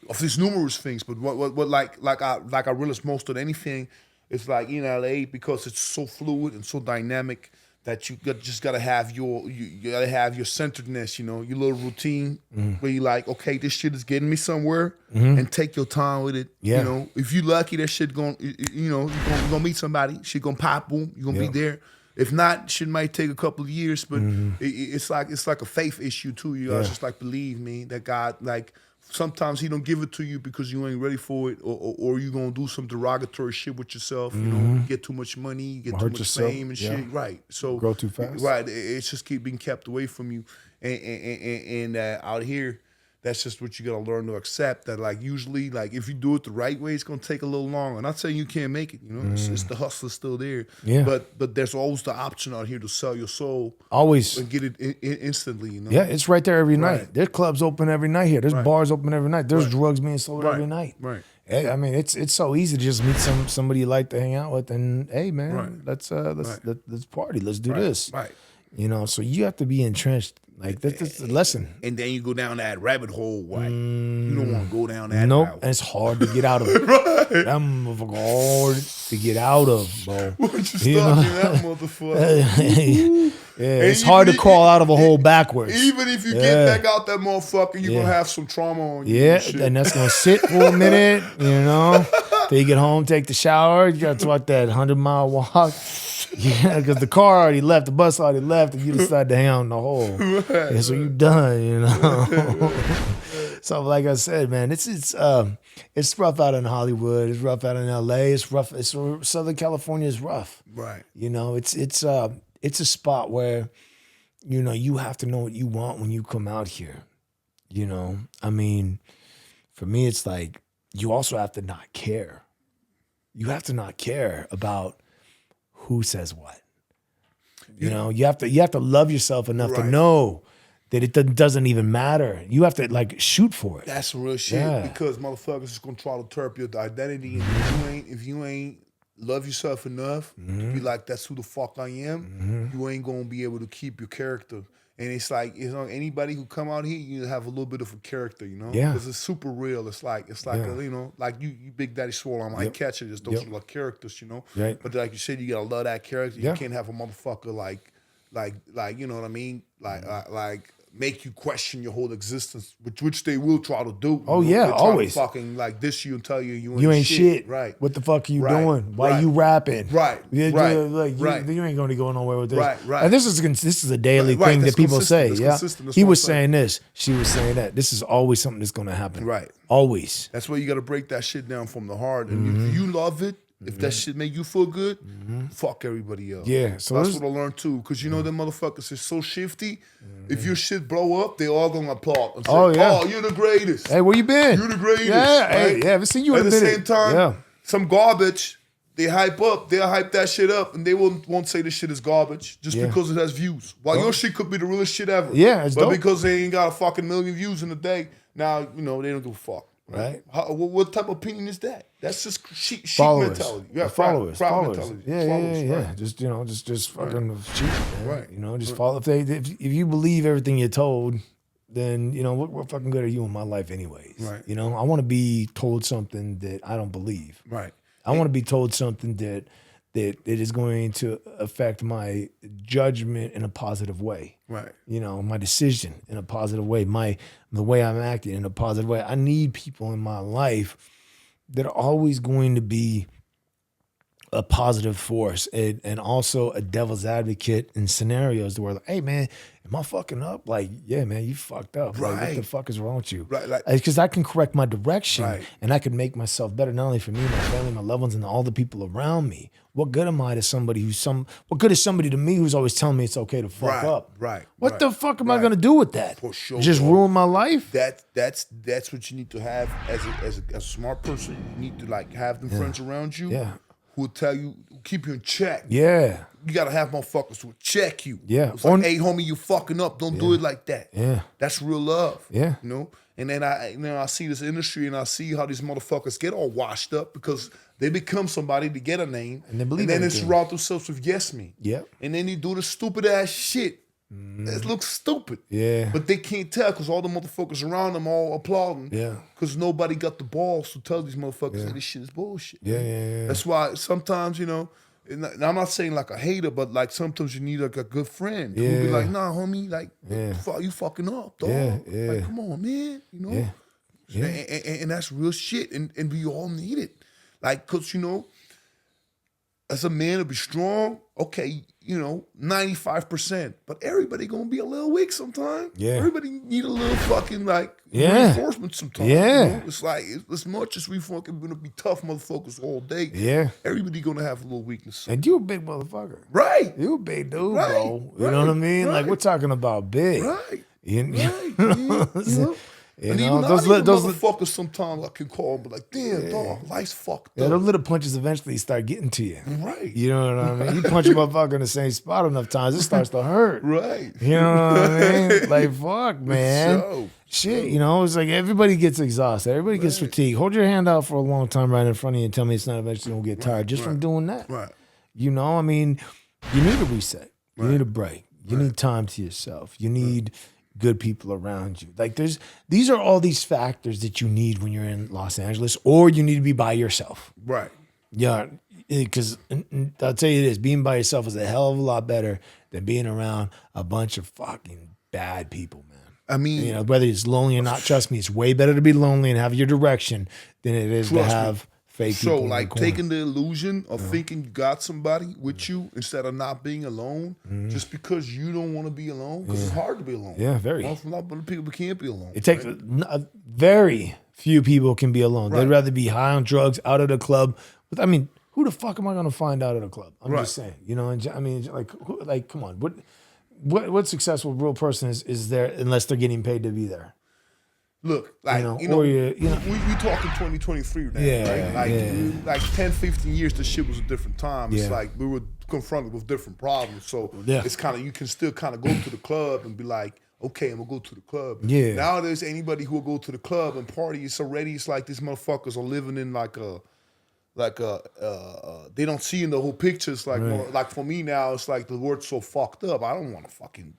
of these numerous things, but what I realized most of anything, it's like in LA, because it's so fluid and so dynamic that you just gotta have you gotta have your centeredness, you know, your little routine where you like, okay, this shit is getting me somewhere, and take your time with it. Yeah. You know, if you lucky, that shit going, you know, you're gonna meet somebody, shit gonna pop, boom, you're gonna be there. If not, shit might take a couple of years, but it's like a faith issue too. You guys just like believe me that God, like, sometimes he don't give it to you because you ain't ready for it, or you gonna do some derogatory shit with yourself. You know, you get too much money, you get too much fame and shit. Right. So grow too fast. Right. It's just being kept away from you. And out here, that's just what you gotta learn to accept. That like usually, like if you do it the right way, it's gonna take a little longer. I'm not saying you can't make it. You know, it's the hustle still there. Yeah. But there's always the option out here to sell your soul. Always. And get it instantly. You know. Yeah, it's right there every night. Right. There's clubs open every night here. There's bars open every night. There's drugs being sold every night. Right. I mean, it's so easy to just meet somebody you like to hang out with, and hey, man, let's party. Let's do this. Right. You know, so you have to be entrenched. Like that's a lesson. And then you go down that rabbit hole, right? You don't want to go down that Nope, route. and it's hard to get out of it. That motherfucker hard to get out of, bro. Once you stuck in that motherfucker. It's hard to crawl out of a hole backwards. Even if you get back out that motherfucker, you're going to have some trauma on you. Yeah, and that's going to sit for a minute, you know. Till you get home, take the shower. You got to walk that 100-mile walk. Yeah, because the car already left, the bus already left, and you decided to hang out in the hole. Right, so you done, you know. So like I said, man, it's rough out in Hollywood. It's rough out in LA. It's rough. Southern California is rough. Right. You know, it's a spot where, you know, you have to know what you want when you come out here. You know, I mean, for me, it's like you also have to not care. You have to not care about who says what. You know, you have to love yourself enough to know that it doesn't even matter. You have to like shoot for it. That's some real shit because motherfuckers is gonna try to turp your identity, and if you ain't love yourself enough to be like, that's who the fuck I am, you ain't gonna be able to keep your character. And it's like, you know, anybody who come out here, you have a little bit of a character, you know? Yeah. Because it's super real. It's like you know, like you Big Daddy Swolls, I'm Ike Catcher, just those are like characters, you know? Right. But like you said, you gotta love that character. You can't have a motherfucker like you know what I mean, like make you question your whole existence, which they will try to do. Oh yeah, always to fucking like diss you and tell you ain't shit. Right. What the fuck are you doing? Why you rapping? Right. You ain't going to go nowhere with this. Right. And this is a daily thing that people say. Yeah. He was saying this. She was saying that. This is always something that's going to happen. Right. Always. That's why you got to break that shit down from the heart. And if you love it, if that shit make you feel good, fuck everybody else. Yeah. So that's what I learned too. Because you know them motherfuckers is so shifty. If your shit blow up, they all gonna applaud and say, "Oh, you're the greatest." Hey, where you been? You're the greatest. Yeah. Right? Hey, haven't seen you in a minute. At the same time, some garbage they hype up. They'll hype that shit up, and they won't say this shit is garbage just because it has views. While your shit could be the realest shit ever. Yeah, it's but dope. because they ain't got a fucking million views in a day, now they don't give a fuck. Right. What type of opinion is that? That's just sheep mentality. Yeah, followers. mentality. Yeah. Right. Just fucking sheep. Man. Right. Just follow. If you believe everything you're told, then what fucking good are you in my life, anyways? Right. I want to be told something that I don't believe. Right. I want to be told something that it is going to affect my judgment in a positive way. Right. My decision in a positive way, the way I'm acting in a positive way. I need people in my life that are always going to be a positive force and also a devil's advocate in scenarios where, like, hey man, am I fucking up? Like, yeah, man, you fucked up. Right. Like, what the fuck is wrong with you? Right. Because I can correct my direction and I can make myself better, not only for me, my family, my loved ones, and all the people around me. What good am I to somebody what good is somebody to me who's always telling me it's okay to fuck up? Right. What the fuck am I gonna do with that? For sure. Just ruin my life? That's what you need to have as a smart person. You need to like have them friends around you who will tell you, keep you in check. Yeah. You gotta have motherfuckers who will check you. Yeah. It's like, hey homie, you fucking up. Don't do it like that. Yeah. That's real love. Yeah. And then I see this industry and I see how these motherfuckers get all washed up because they become somebody to get a name. And they believe and then they everything. surround themselves with yes me. Yep. And then they do the stupid ass shit. It looks stupid. Yeah. But they can't tell because all the motherfuckers around them all applauding. Yeah. Because nobody got the balls to tell these motherfuckers that this shit is bullshit. Yeah. That's why sometimes, and I'm not saying like a hater, but like sometimes you need like a good friend who be like, nah, homie, like, you fucking up, dog. Yeah. Like, come on, man. Yeah. And that's real shit. And we all need it. Like, because, as a man to be strong, okay, 95%. But everybody gonna be a little weak sometimes. Yeah. Everybody need a little fucking reinforcement sometimes. Yeah. It's like as much as we fucking gonna be tough motherfuckers all day. Yeah. Everybody gonna have a little weakness. And you a big motherfucker. Right. You a big dude, Right. bro. You know what I mean? Like, we're talking about big. Right. Right. And even those motherfuckers sometimes I can call them, but like, damn, dog, life's fucked up. Those little punches eventually start getting to you. Right. You know what I mean? You punch a motherfucker in the same spot enough times, it starts to hurt. Right. You know what I mean? Like, fuck, man. So, Shit, it's like everybody gets exhausted. Everybody gets fatigued. Hold your hand out for a long time right in front of you and tell me it's not eventually going to get tired just from doing that. Right. You need a reset. You need a break. You need time to yourself. You need good people around you. Like these are all these factors that you need when you're in Los Angeles, or you need to be by yourself. Right. Yeah, because I'll tell you this, being by yourself is a hell of a lot better than being around a bunch of fucking bad people, man. I mean, whether it's lonely or not, trust me, it's way better to be lonely and have your direction than it is to have fake people. So, in like, the corner. taking the illusion of thinking you got somebody with you instead of not being alone, just because you don't want to be alone, because it's hard to be alone. Yeah, very. A lot of people can't be alone. It takes very few people can be alone. Right. They'd rather be high on drugs, out of the club. But I mean, who the fuck am I going to find out at a club? I'm just saying. I mean, like, come on. What successful real person is there unless they're getting paid to be there? Look, like, we talking 2023 now, right? Like 10, 15 years, the shit was a different time. It's like we were confronted with different problems. So it's kind of, you can still kind of go to the club and be like, okay, I'm gonna go to the club. Yeah. Nowadays, anybody who will go to the club and party, it's like these motherfuckers are living in they don't see in the whole picture. It's like, like for me now, it's like the world's so fucked up. I don't want to fucking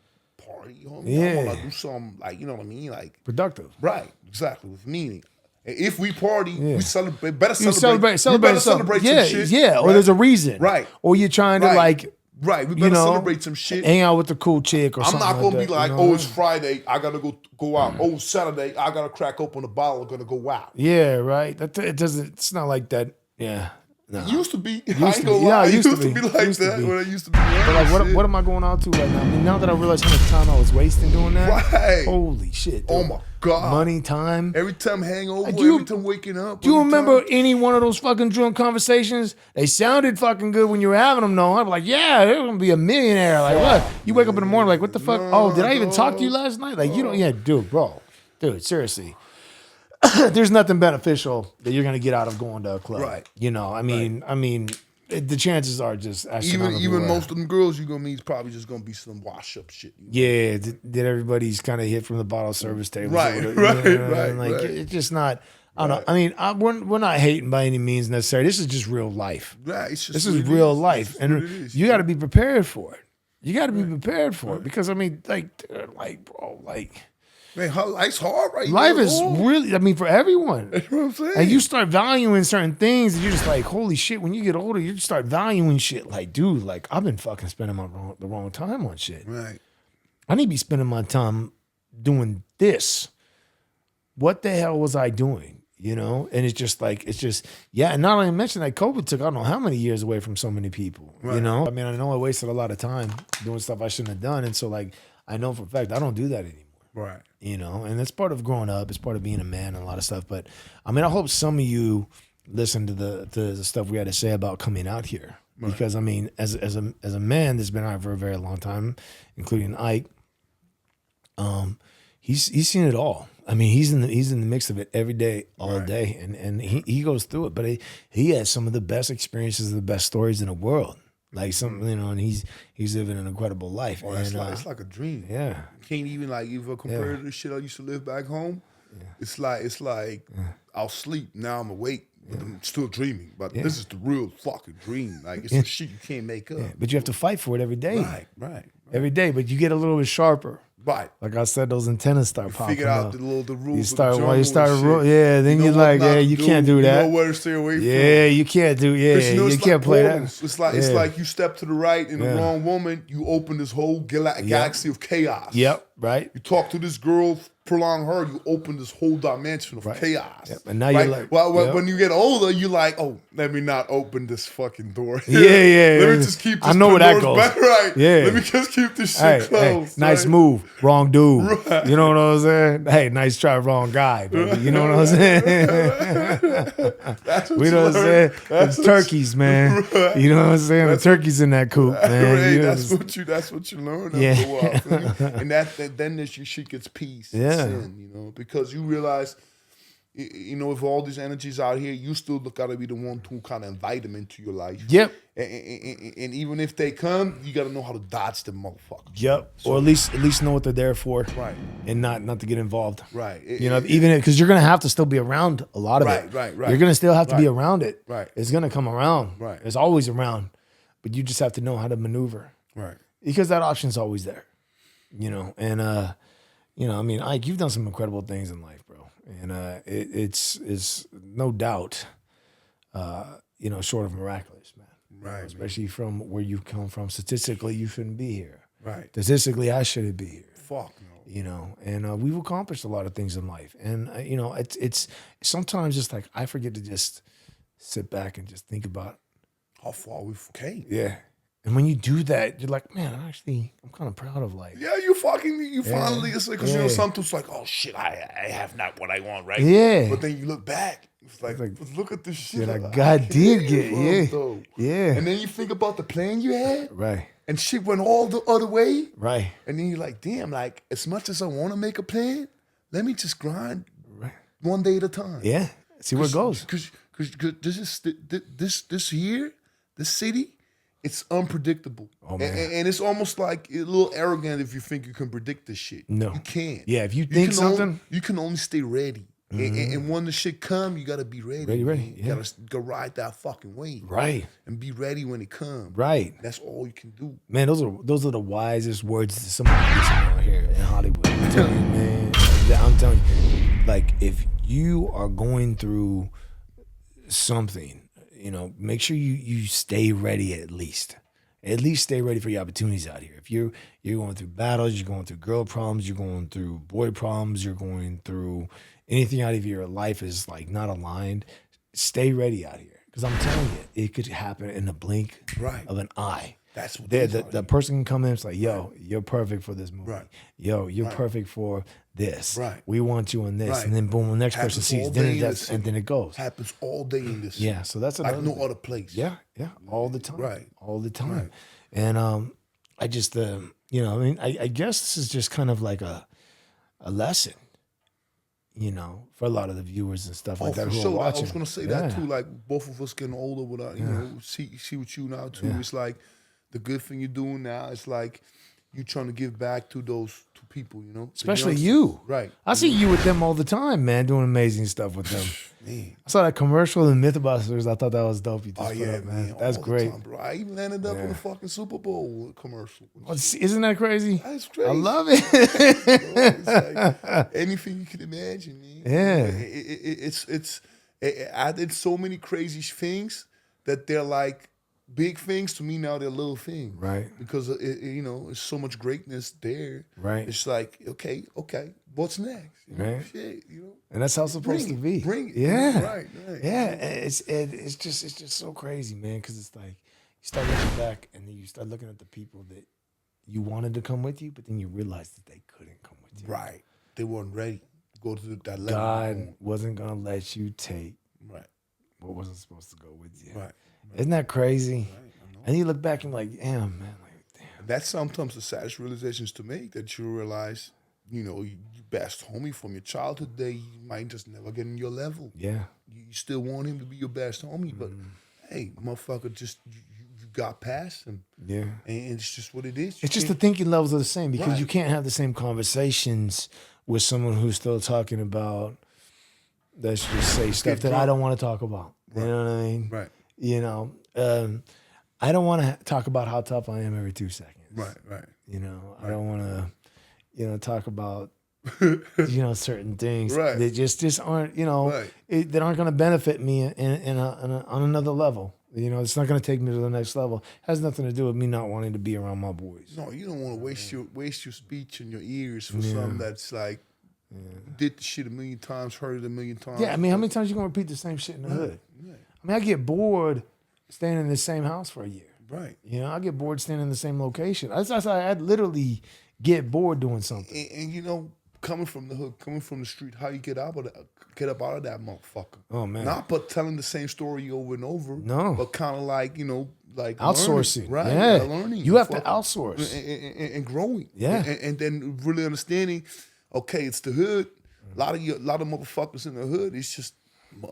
party, homie. I want to do something, like, you know what I mean? Like, productive. Right, exactly, with meaning. If we party, we celebrate. Better You celebrate. celebrate some shit. Yeah, or there's a reason. Right. Or you're trying to, like, Right, we better celebrate some shit. Hang out with the cool chick or I'm something. not gonna be like, oh, it's know? Friday, I gotta go out. Oh, Saturday, I gotta crack open a bottle, I'm gonna go out. Yeah, right. It doesn't. It's not like that. Yeah. No. It used to be. Used I ain't to gonna be. lie. Yeah, It used to be. be like Used to that be. when I used to be. But like, what am I going out to right now? I mean, now that I realize how much time I was wasting doing that, Right. holy shit! Dude. Oh my God. Money, time. Every time hangover, Do you- every time waking up. Do you every remember time- any one of those fucking drunk conversations? They sounded fucking good when you were having them, though. I'm like, yeah, they're gonna be a millionaire. Like, what? You wake up in the morning, like, what the fuck? Oh, did I even talk to you last night? Like, you don't, yeah, dude, seriously. There's nothing beneficial that you're gonna get out of going to a club. Right. You know, I mean, the chances are just astronomical. even most of them girls you're gonna meet is probably just gonna be some wash up shit. Yeah, did everybody's kind of hit from the bottle service table. Right, so right. Like, it's just not. I don't know. I mean, we're not hating by any means necessary. This is just real life. Right. It's just This what is it real is. life, It's and what it is. you got to be prepared for it. You got to be prepared for it because I mean, bro, Man, life's hard right now. life is really. I mean, for everyone. You know what I'm saying? And you start valuing certain things, and you're just like, holy shit. When you get older, you start valuing shit. Like, dude, like I've been fucking spending the wrong time on shit. Right. I need to be spending my time doing this. What the hell was I doing? You know? And it's just, yeah. And not only mention that COVID took, I don't know how many years away from so many people, you know? I mean, I know I wasted a lot of time doing stuff I shouldn't have done. And so like, I know for a fact, I don't do that anymore. Right. You know? And it's part of growing up. It's part of being a man and a lot of stuff. But I mean, I hope some of you listen to the stuff we had to say about coming out here. Right. Because I mean, as a man that's been out for a very long time, including Ike, he's seen it all. I mean, he's in the mix of it every day, all day, and he goes through it. But he has some of the best experiences, the best stories in the world. Like some, you know, and he's living an incredible life. Oh, and, it's like a dream. Yeah, You can't even like even compare to the shit I used to live back home. Yeah. It's like I'll sleep now I'm awake, but I'm still dreaming. But this is the real fucking dream. Like it's the shit you can't make up. Yeah. But you have to fight for it every day. Right. Every day. But you get a little bit sharper. Right. Like I said, those antennas start popping Figure out up. the rules. You start then you're like, yeah, you can't do that. You know where to stay away from. Yeah, you can't do. Yeah, you can't play that. It's like you step to the right and the wrong woman, you open this whole galaxy of chaos. Yep. Right. You talk to this girl, prolong her, you open this whole dimension of chaos. Yep. And now you're like, when you get older, you're like, oh, let me not open this fucking door. Yeah. Let me just keep this I know where that goes. Right. Yeah. Let me just keep this shit closed. Hey, nice move. Wrong dude. Right. You know what I'm saying? Hey, nice try, wrong guy, baby. You know what I'm saying? That's what we know what I'm saying? The turkeys, man. Right. You know what I'm saying? The turkeys in that coop, man. Right. You know, that's what you learn after a while. And then your shit gets peace. Sin, you know, because you realize, you know, if all these energies out here, you still gotta be the one to kind of invite them into your life. Yep. And even if they come, you gotta know how to dodge them motherfuckers. Yep. So, or at least know what they're there for. Right. And not to get involved. Right. You know, even because you're gonna have to still be around a lot of it. Right. You're gonna still have to be around it. Right. It's gonna come around. Right. It's always around, but you just have to know how to maneuver. Right. Because that option's always there. You know, and you know, I mean, Ike, you've done some incredible things in life, bro. And it's no doubt, you know, short of miraculous, man. Right. Especially from where you come from. Statistically, you shouldn't be here. Right. Statistically, I shouldn't be here. Fuck no. You know, and we've accomplished a lot of things in life. And, you know, it's sometimes just like I forget to just sit back and just think about how far we've came. Yeah. And when you do that, you're like, man, I'm kind of proud of life. Yeah, you finally, it's like, because you know, sometimes like, oh shit, I have not what I want, right? Yeah. But then you look back, it's like look at this shit. Like, God did get, yeah. And then you think about the plan you had. Right. And shit went all the other way. Right. And then you're like, damn, like, as much as I want to make a plan, let me just grind one day at a time. Yeah. See where it goes. Because this here, this city, it's unpredictable. Oh, man. And it's almost like a little arrogant if you think you can predict this shit. No. You can't. Yeah, if you think something. You can only stay ready. Mm-hmm. And when the shit come, you got to be ready. Ready. You got to go ride that fucking wave. Right. And be ready when it comes. Right. That's all you can do. Man, those are the wisest words that somebody gets out here in Hollywood. I'm telling you, man. I'm telling you. Like, if you are going through something, you know, make sure you stay ready at least. at least stay ready for your opportunities out here. If you're going through battles, you're going through girl problems, you're going through boy problems, you're going through anything out of your life is like not aligned, stay ready out here. Because I'm telling you, it could happen in the blink of an eye. That's what the person can come in and say, yo, you're perfect for this movie. Right. Yo, you're perfect for this. Right. We want you in this. Right. And then boom, the next person sees it, and then it goes. Happens all day in this. Yeah, so that's like no other place. Yeah, all the time. Right. All the time. Right. And I just, I guess this is just kind of like a lesson, for a lot of the viewers and stuff like that who are watching. I was going to say that too, like both of us getting older without, see what you now too. It's like the good thing you're doing now is like you trying to give back to those two people, Especially you. Right. I see you with them all the time, man, doing amazing stuff with them. Man. I saw that commercial in Mythbusters. I thought that was dope. You just put up, man. That's great. Time, bro. I even ended up in a fucking Super Bowl commercial. Isn't that crazy? That's crazy. I love it. It's like anything you can imagine, man. Yeah. I did so many crazy things that they're like big things to me now. They're little things, right? Because there's so much greatness there, right? It's like okay, what's next? Right. Shit, And that's how it's supposed to be. Bring it. Yeah. Right. Yeah. It's just so crazy, man. Because it's like you start looking back and then you start looking at the people that you wanted to come with you, but then you realize that they couldn't come with you. Right. They weren't ready to go to that level. God wasn't gonna let you take what wasn't supposed to go with you. Right. Isn't that crazy? Right. And you look back and like, damn, man, damn. That's sometimes the saddest realizations to make, that you realize, your best homie from your childhood day, you might just never get in your level. Yeah. You still want him to be your best homie, but hey, motherfucker, just you got past him. Yeah. And it's just what it is. It's just the thinking levels are the same, because you can't have the same conversations with someone who's still talking about, let's just say, stuff that I don't want to talk about. Right. You know what I mean? Right. I don't want to talk about how tough I am every 2 seconds. Right. I don't want to, talk about, certain things right. that just aren't, that aren't going to benefit me on another level. It's not going to take me to the next level. It has nothing to do with me not wanting to be around my boys. No, you don't want to waste your speech and your ears for something that's like, did the shit a million times, heard it a million times. Yeah, I mean, how many times you going to repeat the same shit in the hood? Yeah. I mean, I get bored staying in the same house for a year. Right. I get bored staying in the same location. I'd literally get bored doing something. And coming from the hood, coming from the street, how you get up out of that motherfucker. Oh, man. Not but telling the same story over and over. No. But kind of like, like outsourcing. Learning, right? Yeah. Learning. You have to outsource. And growing. Yeah. And then really understanding, okay, it's the hood. A lot of motherfuckers in the hood, it's just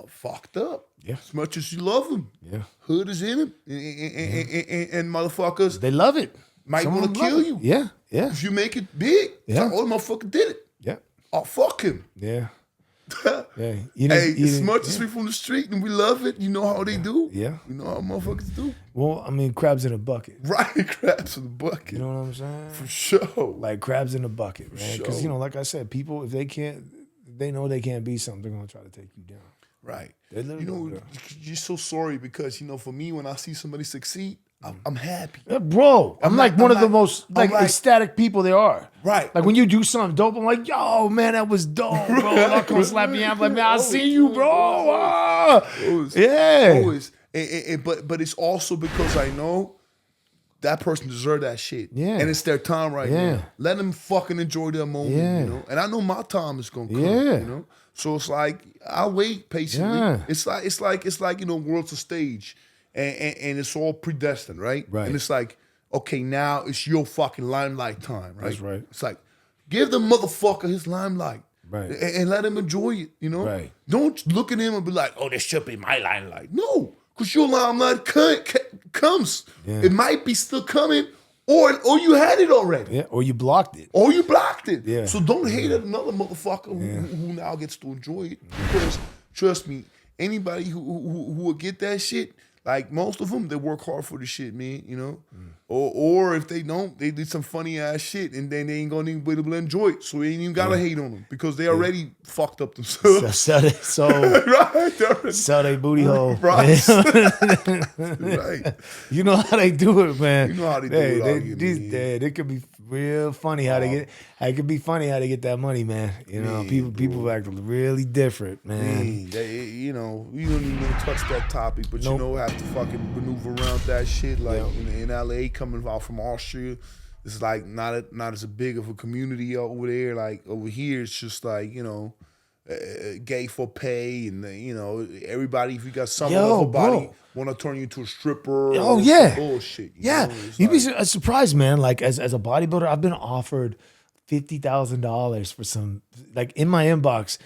fucked up. Yeah. As much as you love them. Yeah. Hood is in them. And motherfuckers. They love it. Might want to kill you. Yeah. Yeah. If you make it big. Yeah. Oh, the motherfucker did it. Yeah. Oh, fuck him. Yeah. Yeah. As much as we from the street and we love it, you know how they do. Yeah. You know how motherfuckers do. Well, I mean, crabs in a bucket. Right, crabs in a bucket. You know what I'm saying? For sure. Like crabs in a bucket, man. Because, sure. like I said, people, if they know they can't be something, they're going to try to take you down. Right. You're so sorry because, for me, when I see somebody succeed, I'm happy. Bro, I'm like one of the most ecstatic people there are. Right. Like when you do something dope, I'm like, yo, man, that was dope, bro. Right. I'll come slap you out. I'm like, man, I see you, bro. Always. Yeah. Always. But it's also because I know that person deserves that shit. Yeah. And it's their time right now. Let them fucking enjoy their moment, Yeah. And I know my time is gonna come, Yeah. So it's like I'll wait patiently. Yeah. It's like world's a stage. And it's all predestined, right? Right. And it's like, okay, now it's your fucking limelight time, right? That's right. It's like, give the motherfucker his limelight. Right. And let him enjoy it, Right. Don't look at him and be like, oh, this should be my limelight. No, because your limelight comes. Yeah. It might be still coming, or you had it already. Yeah, or you blocked it. Or you blocked it. Yeah. So don't hate another motherfucker who now gets to enjoy it. Because trust me, anybody who will get that shit, like most of them, they work hard for the shit, man, Or if they don't, they did some funny ass shit, and then they ain't gonna even be able to enjoy it. So we ain't even gotta hate on them because they already fucked up themselves. Sell their booty hole. Right. Right. You know how they do it, man. You know how they do it. They could be real funny how they get. It could be funny how they get that money, man. You know, people act really different, man. You know, we don't even want to touch that topic, but you know, have to fucking maneuver around that shit. Like in LA, coming out from Austria, it's like not as big of a community over there. Like over here, it's just like, you know, gay for pay, and you know, everybody, if you got something off a body, want to turn you into a stripper. Oh yeah, bullshit. Yeah, you'd be surprised, man. Like as a bodybuilder, I've been offered $50,000 for some, like in my inbox.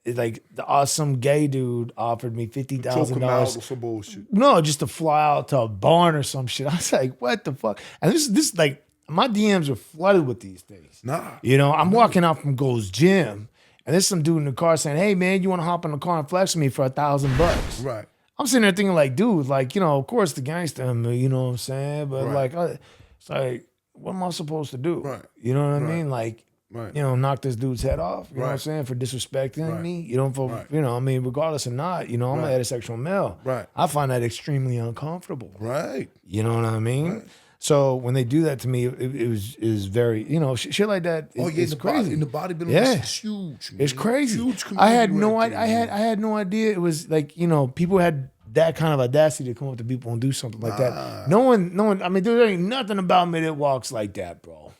Like the awesome gay dude offered me $50,000. Some bullshit. No, just to fly out to a barn or some shit. I was like, what the fuck? And this like my DMs are flooded with these things. You know, I'm walking out from Gold's Gym, and there's some dude in the car saying, "Hey man, you want to hop in the car and flex with me for $1,000?" Right. I'm sitting there thinking like, dude, like, you know, of course the gangster in me, you know what I'm saying? But like, it's like, what am I supposed to do? Right. You know what I mean? Like, right. You know, knock this dude's head off. You know what I'm saying? For disrespecting me. You know, for you know, I mean, regardless or not, you know, I'm a heterosexual male. Right. I find that extremely uncomfortable. Right. You know what I mean? Right. So when they do that to me, it was very, you know, shit like that. It's crazy. In the bodybuilding, it's huge. Man. It's crazy. Huge I had no idea. I had no idea. It was like, you know, people had that kind of audacity to come up to people and do something like that. No one. I mean, there ain't nothing about me that walks like that, bro.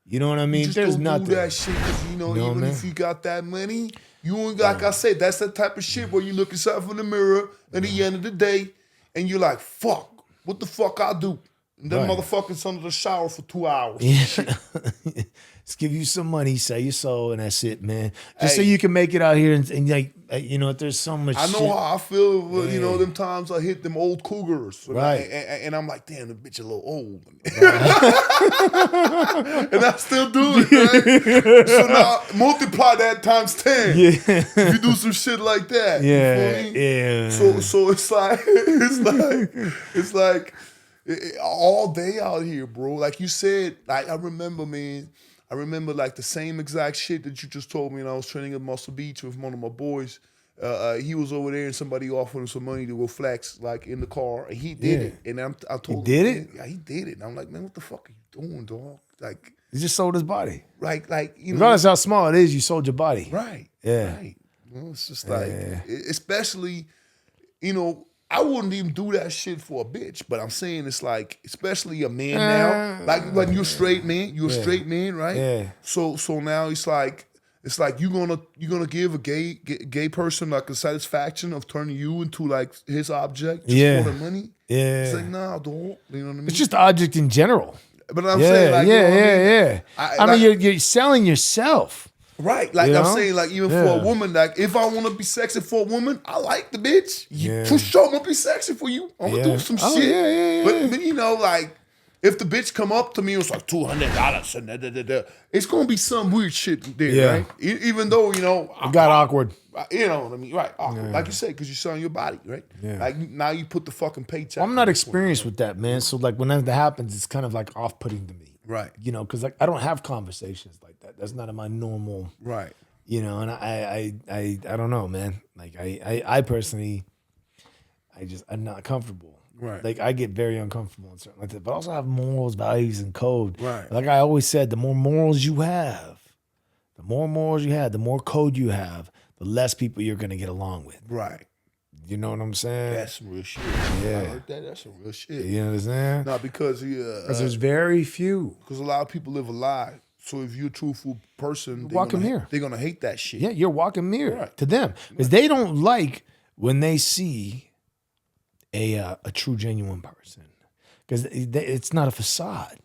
You know what I mean? Just There's don't nothing. do that shit because you know even if you got that money, you ain't got. Like I said, that's that type of shit where you look yourself in the mirror at the end of the day, and you're like, "Fuck, what the fuck I do?" And then motherfuckers under the shower for 2 hours. Yeah. Just give you some money, sell your soul, and that's it, man. Just so you can make it out here and like, you know, if there's so much I know shit. how I feel, you know, them times I hit them old cougars. Right. And I'm like, damn, the bitch a little old. And I still do it, right? So now multiply that times 10. Yeah. If you do some shit like that. Yeah. You feel me? Yeah. So it's like all day out here, bro. Like you said, like I remember, man. I remember like the same exact shit that you just told me when I was training at Muscle Beach with one of my boys. He was over there and somebody offered him some money to go flex like in the car, and he did it. And I told him, yeah, he did it. And I'm like, man, what the fuck are you doing, dog? Like he just sold his body. Like you know, regardless how small it is, you sold your body. Right. Yeah. Right. You know, it's just like, especially, you know. I wouldn't even do that shit for a bitch, but I'm saying it's like, especially a man now, like when you're a straight man, right? Yeah. So now it's like you're gonna give a gay person like a satisfaction of turning you into like his object just for the money. Yeah. It's like, nah, don't. You know what I mean? It's just the object in general. But I'm saying, like, you know what I mean? I mean, you're selling yourself. Right, like you I'm know? saying, like even for a woman, like if I want to be sexy for a woman, I like the bitch. For sure, I'm gonna be sexy for you. I'm gonna do some shit. But you know, like if the bitch come up to me, it's like $200 and it's gonna be some weird shit there, right? Even though you know, it got awkward. You know what I mean, right? Awkward, like you said, because you're selling your body, right? Yeah. Like now you put the fucking paycheck. Well, I'm not experienced with that, man. So like when that happens, it's kind of like off-putting to me. Right. You know, because like I don't have conversations like that. That's not in my normal. Right. You know, and I don't know, man. Like I personally, I'm not comfortable. Right. Like I get very uncomfortable and certain like that. But I also have morals, values, and code. Right. Like I always said, the more morals you have, the more code you have, the less people you're gonna get along with. Right. You know what I'm saying? That's some real shit. Yeah. I heard that. That's some real shit. You understand? No, because there's very few. Because a lot of people live a lie. So if you're a truthful person, they're gonna hate that shit. Yeah, you're walking mirror to them because they don't like when they see a true, genuine person because it's not a facade.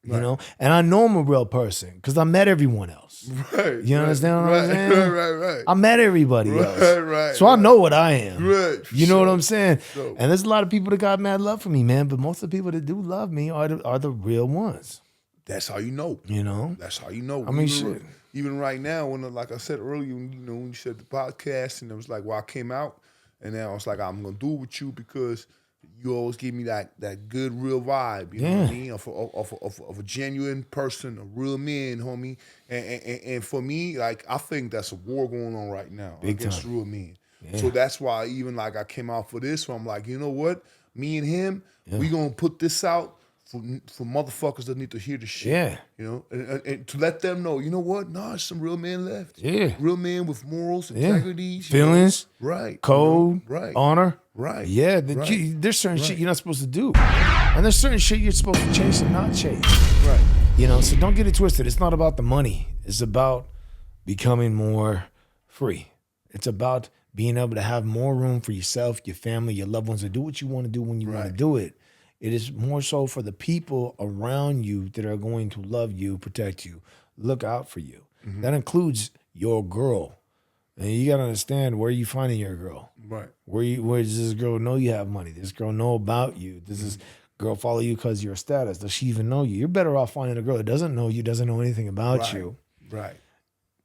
You know, and I know I'm a real person because I met everyone else. Right. You understand what I'm saying? Right. I met everybody else. Right. So I know what I am. Right. You know what I'm saying? So, and there's a lot of people that got mad love for me, man. But most of the people that do love me are the real ones. That's how you know. You know? That's how you know. I mean, shit. Even right now, when like I said earlier, when you said the podcast, and it was like, well, I came out, and then I was like, I'm gonna do it with you because you always give me that good real vibe, you know what I mean, of a genuine person, a real man, homie. And for me, like, I think that's a war going on right now against real men. Yeah. So that's why even like I came out for this, so I'm like, you know what, me and him, we gonna put this out for motherfuckers that need to hear the shit. Yeah. You know, and to let them know, you know what? Nah, there's some real men left. Yeah. Real men with morals, integrities, feelings, right, code, right, honor. Right. Yeah. There's certain shit you're not supposed to do. And there's certain shit you're supposed to chase and not chase. Right. You know, so don't get it twisted. It's not about the money. It's about becoming more free. It's about being able to have more room for yourself, your family, your loved ones to do what you want to do when you want to do it. It is more so for the people around you that are going to love you, protect you, look out for you. Mm-hmm. That includes your girl. And you got to understand, where are you finding your girl? Right. Where does this girl know you have money? Does this girl know about you? Does this girl follow you because of your status? Does she even know you? You're better off finding a girl that doesn't know you, doesn't know anything about you. Right.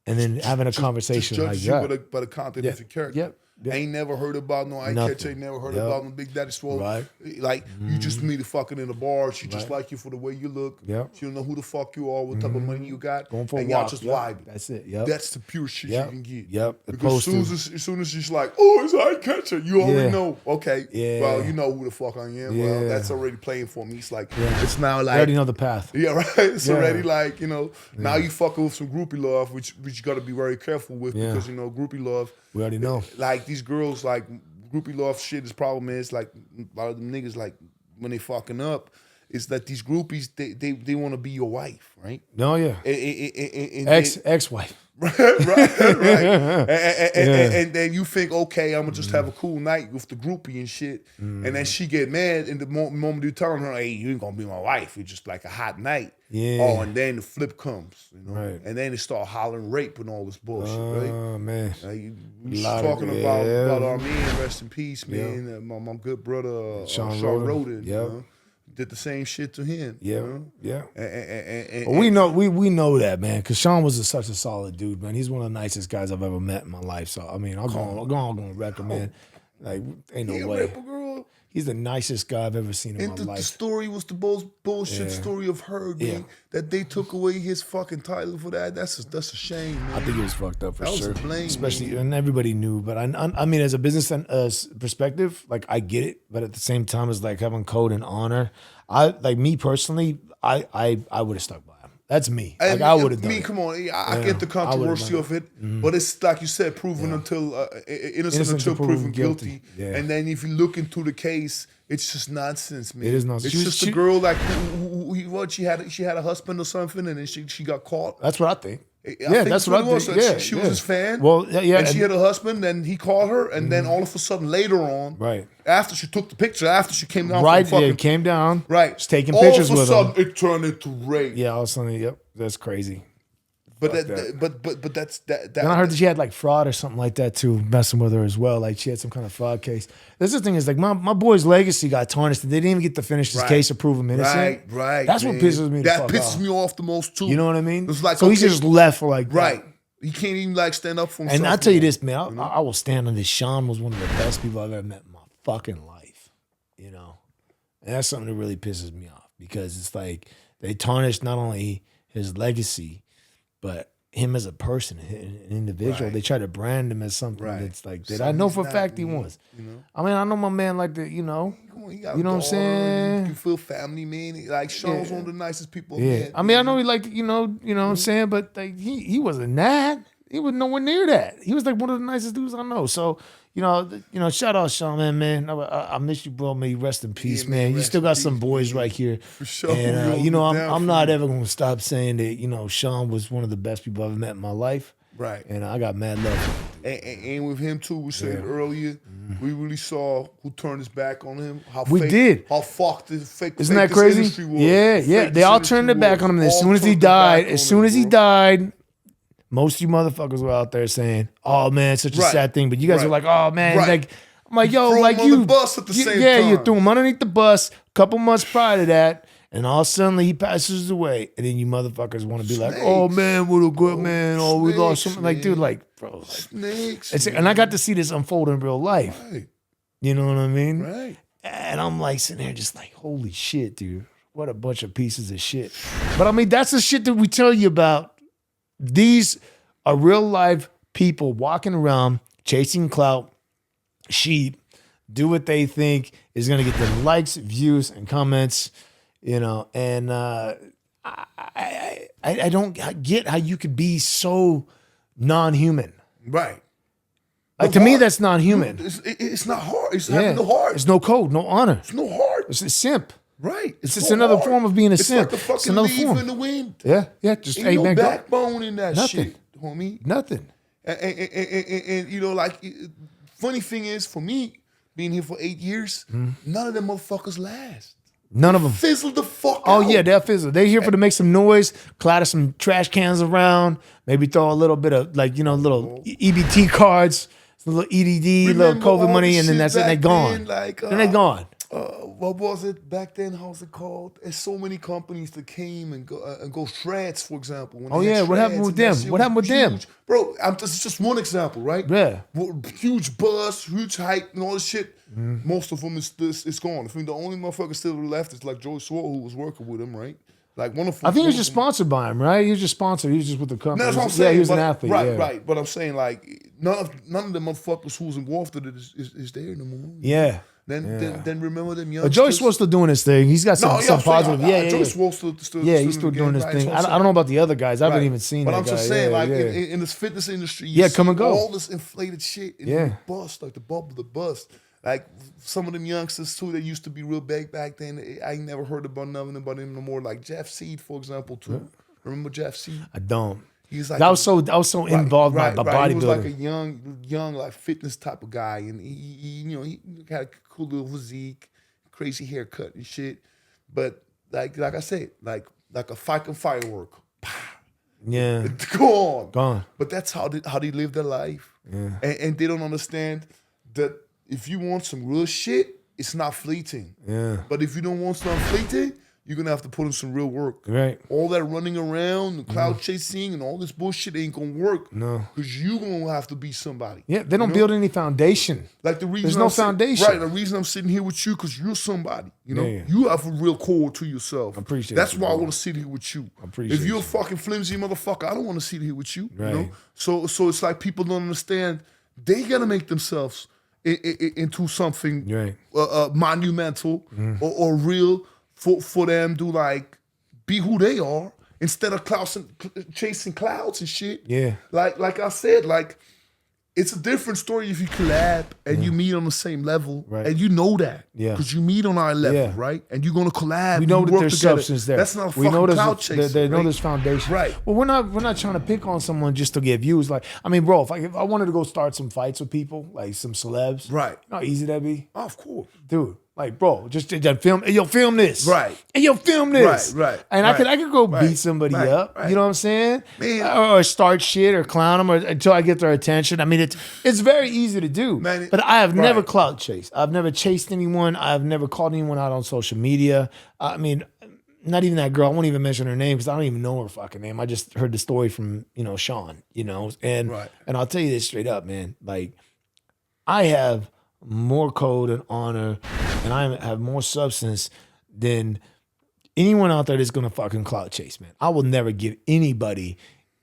And then having a conversation like that. By the content of your character. Yep. Ain't never heard about no Ike Catcher, ain't never heard about no Big Daddy Swolls. Right. Like, you just meet her fucking in a bar. She just like you for the way you look. Yep. She don't know who the fuck you are, what type of money you got. Going for a and walk. y'all just vibing. That's it. Yep. That's the pure shit you can get. Yep. Because as soon as she's like, oh, it's Ike Catcher, you already know. Okay. Yeah. Well, you know who the fuck I am. Yeah. Well, that's already playing for me. It's like, it's now like. You already know the path. Yeah, right. It's already like, you know, now you fucking with some groupie love, which you got to be very careful with because, you know, groupie love. We already know. Like, these girls, like, groupie love shit, his problem is, like, a lot of them niggas, like, when they fucking up, is that these groupies, they want to be your wife, right? No, yeah. Ex-wife. Right. And then you think, okay, I'm gonna just have a cool night with the groupie and shit, and then she get mad, and the moment you tell her, hey, you ain't gonna be my wife, it's just like a hot night. Yeah. Oh, and then the flip comes, you know, right. and then they start hollering rape and all this bullshit, right? Oh man, we talking about our man, rest in peace, man. My good brother Sean Roden, you know, did the same shit to him. Yeah, you know? And we know that, man, because Sean was such a solid dude, man. He's one of the nicest guys I've ever met in my life. So I mean, I'm going to recommend. Like, ain't no way. He's the nicest guy I've ever seen in my life. The story was the most bullshit story of her, man. That they took away his fucking title for that. That's a shame, man. I think it was fucked up for sure. That was a blame, especially, and everybody knew. But I mean, as a business perspective, like, I get it. But at the same time, it's like having code and honor. Me personally, I would have stuck by him. That's me. Like, I would have done it. Come on, I get the controversy of it, but it's like you said, proven until innocent until proven guilty. Yeah. And then if you look into the case, it's just nonsense, man. It is nonsense. It's just a girl like she had a husband or something, and then she got caught. That's what I think. That's what I think. Yeah, she was his fan. Well, yeah, and she had a husband, and he called her, and then all of a sudden later on, after she took the picture, after she came down, came down, she's taking pictures with him. All of a sudden, it turned into rape. Yeah, all of a sudden, that's crazy. But that's that. Then I heard that she had like fraud or something like that too, messing with her as well. Like, she had some kind of fraud case. That's the thing, is like, my boy's legacy got tarnished, and they didn't even get to finish this case or prove him innocent. Right. That's what pisses me. That pisses me off the most too. You know what I mean? It's like, so he's just left for like that. He can't even like stand up for himself. And I tell you this, man, I will stand on this. Sean was one of the best people I've ever met in my fucking life. You know, and that's something that really pisses me off, because it's like they tarnished not only his legacy, but him as a person, an individual. They try to brand him as something that's like that. I know for a fact he was. You know? I mean, I know my man like that, you know. You know what I'm saying? You feel family, man. Like, Sean's one of the nicest people. Yeah. I mean, I know he like, you know what I'm saying? But like, he wasn't that. He was nowhere near that. He was like one of the nicest dudes I know. So, you know, shout out Sean, man. I miss you, bro. May you rest in peace, man. You still got some boys right here. For sure. And, you know, I'm not ever going to stop saying that, you know, Sean was one of the best people I've ever met in my life. Right. And I got mad love. And with him, too, we said earlier, we really saw who turned his back on him. How fucked this fake Isn't that crazy? Industry was. Yeah. They all turned their back on him. And as soon as he died, most of you motherfuckers were out there saying, "Oh man, it's such a sad thing." But you guys were like, "Oh man," like, I'm like, "Yo, like you, the bus at the same time. You threw him underneath the bus a couple months prior to that, and all suddenly he passes away, and then you motherfuckers want to be like, "Oh man, what a good man! Oh, we lost something." Like, dude, like, bro, like, snakes. and I got to see this unfold in real life. Right. You know what I mean? Right. And I'm like sitting there just like, holy shit, dude. What a bunch of pieces of shit. But I mean, that's the shit that we tell you about. These are real life people walking around chasing clout, sheep, do what they think is going to get them likes, views, and comments, you know. And I don't get how you could be so non-human. Right. Like, to me, that's non-human. It's not hard. It's having no heart. There's no code, no honor. It's no heart. It's a simp. Right. It's just another form of being a simp. It's like the fucking another leaf form. in the wind. Yeah. Just Ain't no backbone in that shit, homie. Nothing. And you know, like, funny thing is, for me, being here for 8 years, none of them motherfuckers last. None of them. Fizzle the fuck out. Oh, yeah, they'll fizzle. They're here for to make some noise, clatter some trash cans around, maybe throw a little bit of, like, you know, little EBT cards, some little EDD, little COVID money, and then that's it. They're gone. Then they're gone. What was it back then? How's it called? There's so many companies that came and go shreds, for example. Oh yeah, what happened with them? What happened with them, bro? This is just one example, right? Yeah, huge buzz, huge hype, and all this shit. Most of them is gone. I think the only motherfucker still left is like Joey Swolls, who was working with him, right? Like one of them. I think he was just sponsored by him, right? He was just sponsored. He was just with the company. That's what I'm saying. Yeah, he was an athlete. Right. But I'm saying, like, none of the motherfuckers who's involved in it is there anymore. Yeah. Then remember them youngsters. But Joey Swolls still doing his thing. He's got some positive. Joey Swolls still he's still doing his thing. I don't know about the other guys. I haven't even seen that guy. But I'm just saying, like, in this fitness industry, come and go. All this inflated shit and the bust, like the bubble, the bust. Like, some of them youngsters, too, that used to be real big back then, I ain't never heard about nothing about him no more. Like Jeff Seed, for example, too. Remember Jeff Seed? I don't. He's like I was so involved by bodybuilding. He was like a young like fitness type of guy, and he had a cool little physique, crazy haircut and shit. But like I said, like a fucking firework. Yeah, gone. But that's how they live their life. Yeah. And they don't understand that if you want some real shit, it's not fleeting. Yeah. But if you don't want something fleeting, you're going to have to put in some real work. Right. All that running around, the cloud chasing, and all this bullshit ain't going to work. No. Because you're going to have to be somebody. Yeah, they don't build any foundation. Like the reason There's no foundation. Right, the reason I'm sitting here with you, because you're somebody. You know? Yeah. You have a real core to yourself. I appreciate That's why I want to sit here with you. I appreciate If you're a fucking flimsy motherfucker, I don't want to sit here with you. Right. You know? So it's like people don't understand. They got to make themselves into something monumental or real for them to, like, be who they are instead of chasing clouds and shit. Yeah. Like I said, like, it's a different story if you collab and you meet on the same level. Right. And you know that. Yeah. Because you meet on our level, right? And you're gonna collab. We know that there's substance there. That's not a fucking cloud chasing. They know there's foundation. Right. Well, we're not trying to pick on someone just to get views. Like, I mean, bro, if I wanted to go start some fights with people, like some celebs, right? You know how easy that'd be? Oh, of course. Dude. Like, bro, just film. Hey, yo, film this. Right. Hey, yo, film this. Right. And I could go beat somebody up. You know what I'm saying? Man. Or start shit or clown them until I get their attention. I mean, it's very easy to do. Man, but I have never clout chased. I've never chased anyone. I've never called anyone out on social media. I mean, not even that girl. I won't even mention her name because I don't even know her fucking name. I just heard the story from Sean. And I'll tell you this straight up, man. Like, I have more code and honor, and I have more substance than anyone out there that's gonna fucking clout chase, man. I will never give anybody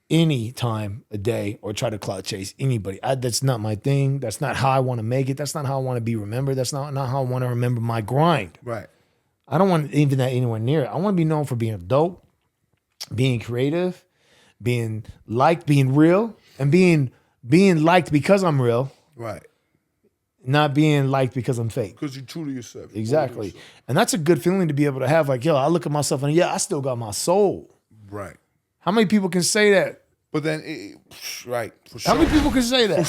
any time a day or try to clout chase anybody. That's not my thing. That's not how I want to make it. That's not how I want to be remembered. That's not how I want to remember my grind. Right. I don't want even that anywhere near it. I want to be known for being dope, being creative, being liked, being real, and being liked because I'm real. Right. Not being liked because I'm fake. Because you're true to yourself. Exactly. And that's a good feeling to be able to have. Like, yo, I look at myself and I still got my soul. Right. How many people can say that? But then, for sure. How many people can say that?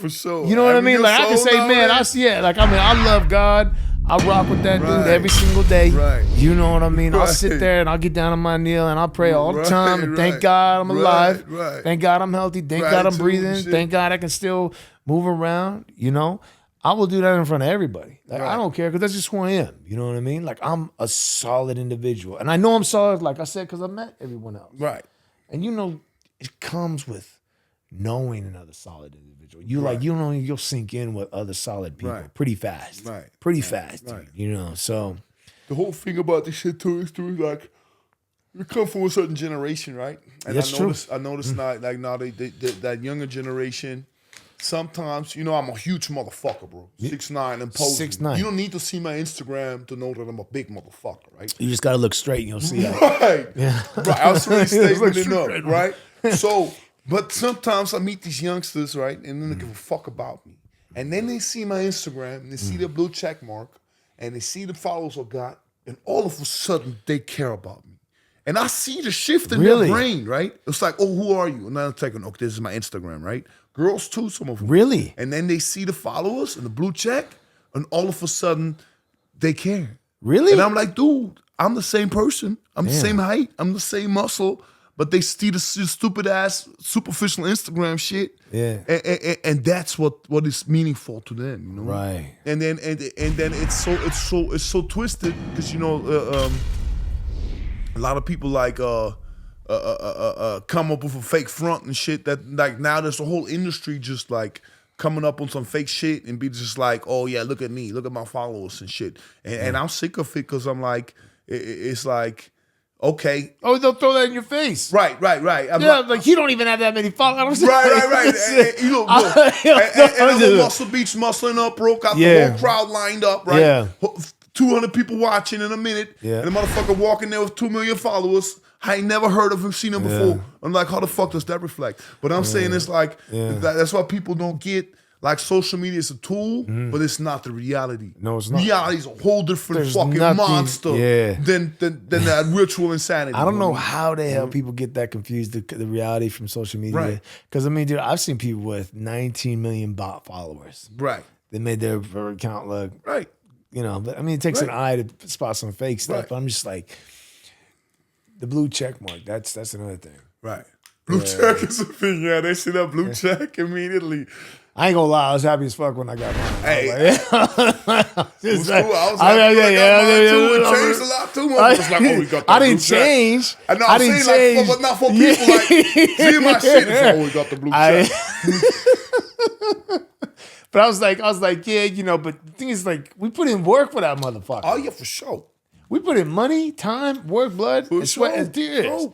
For sure. You know what I mean? Like, I can say, man, I love God. I rock with that dude every single day. Right. You know what I mean? I'll sit there and I'll get down on my knee and I'll pray all the time. And thank God I'm alive. Thank God I'm healthy. Thank God I'm breathing. Thank God I can still move around. I will do that in front of everybody. Like, I don't care because that's just who I am. You know what I mean? Like, I'm a solid individual. And I know I'm solid, like I said, because I met everyone else. Right. And it comes with knowing another solid individual. You like, you know, you'll sink in with other solid people pretty fast. Pretty fast, dude, you know. So the whole thing about this shit too is like you come from a certain generation, right? And that's I noticed now, like now that younger generation. Sometimes, you know, I'm a huge motherfucker, bro. 6'9" and posing. 6'9". You don't need to see my Instagram to know that I'm a big motherfucker, right? You just gotta look straight and you'll see that. Right. Yeah. Right. I was really statement up, right? So, but sometimes I meet these youngsters, right? And then they give a fuck about me. And then they see my Instagram and they see the blue check mark and they see the followers I got, and all of a sudden they care about me. And I see the shift in their brain, right? It's like, oh, who are you? And I'm taking, okay, this is my Instagram, right? Girls too, some of them. Really? And then they see the followers and the blue check, and all of a sudden, they care. Really? And I'm like, dude, I'm the same person. I'm the same height. I'm the same muscle. But they see the stupid ass, superficial Instagram shit. Yeah. And that's what is meaningful to them, you know? Right. And then it's so twisted because, you know, a lot of people like come up with a fake front and shit that like now there's a whole industry just like coming up on some fake shit and be just like, oh yeah, look at me, look at my followers and shit. And I'm sick of it because I'm like, it's like, okay. Oh, they'll throw that in your face. Right. Like you don't even have that many followers. Right. And, you know, and I'm Muscle Beach muscling up, bro. Got the whole crowd lined up, right? Yeah. 200 people watching in a minute. Yeah. And the motherfucker walking there with 2 million followers. I ain't never heard of him, seen him before. I'm like, how the fuck does that reflect? But I'm saying it's like, that's why people don't get, like social media is a tool, but it's not the reality. No, it's not. Reality is a whole different monster than that virtual insanity. I don't know how the hell people get that confused, the reality from social media. Right. Because, I mean, dude, I've seen people with 19 million bot followers. Right. They made their account look. Right. You know, but I mean, it takes an eye to spot some fake stuff. But I'm just like, the blue check mark, that's another thing. Right. Blue check is a thing. Yeah, they see that blue check immediately. I ain't gonna lie, I was happy as fuck when I got mine. Hey, I was cool. I was happy when I got mine too. It changed a lot too. I was like, oh, we got that I didn't change. I know, I'm saying like, but not for people like seeing my shit. It's like, oh, we got the blue check. But I was like, yeah, you know. But the thing is, like, we put in work for that motherfucker. Oh yeah, for sure. We put in money, time, work, blood, and sweat, and tears. Sure.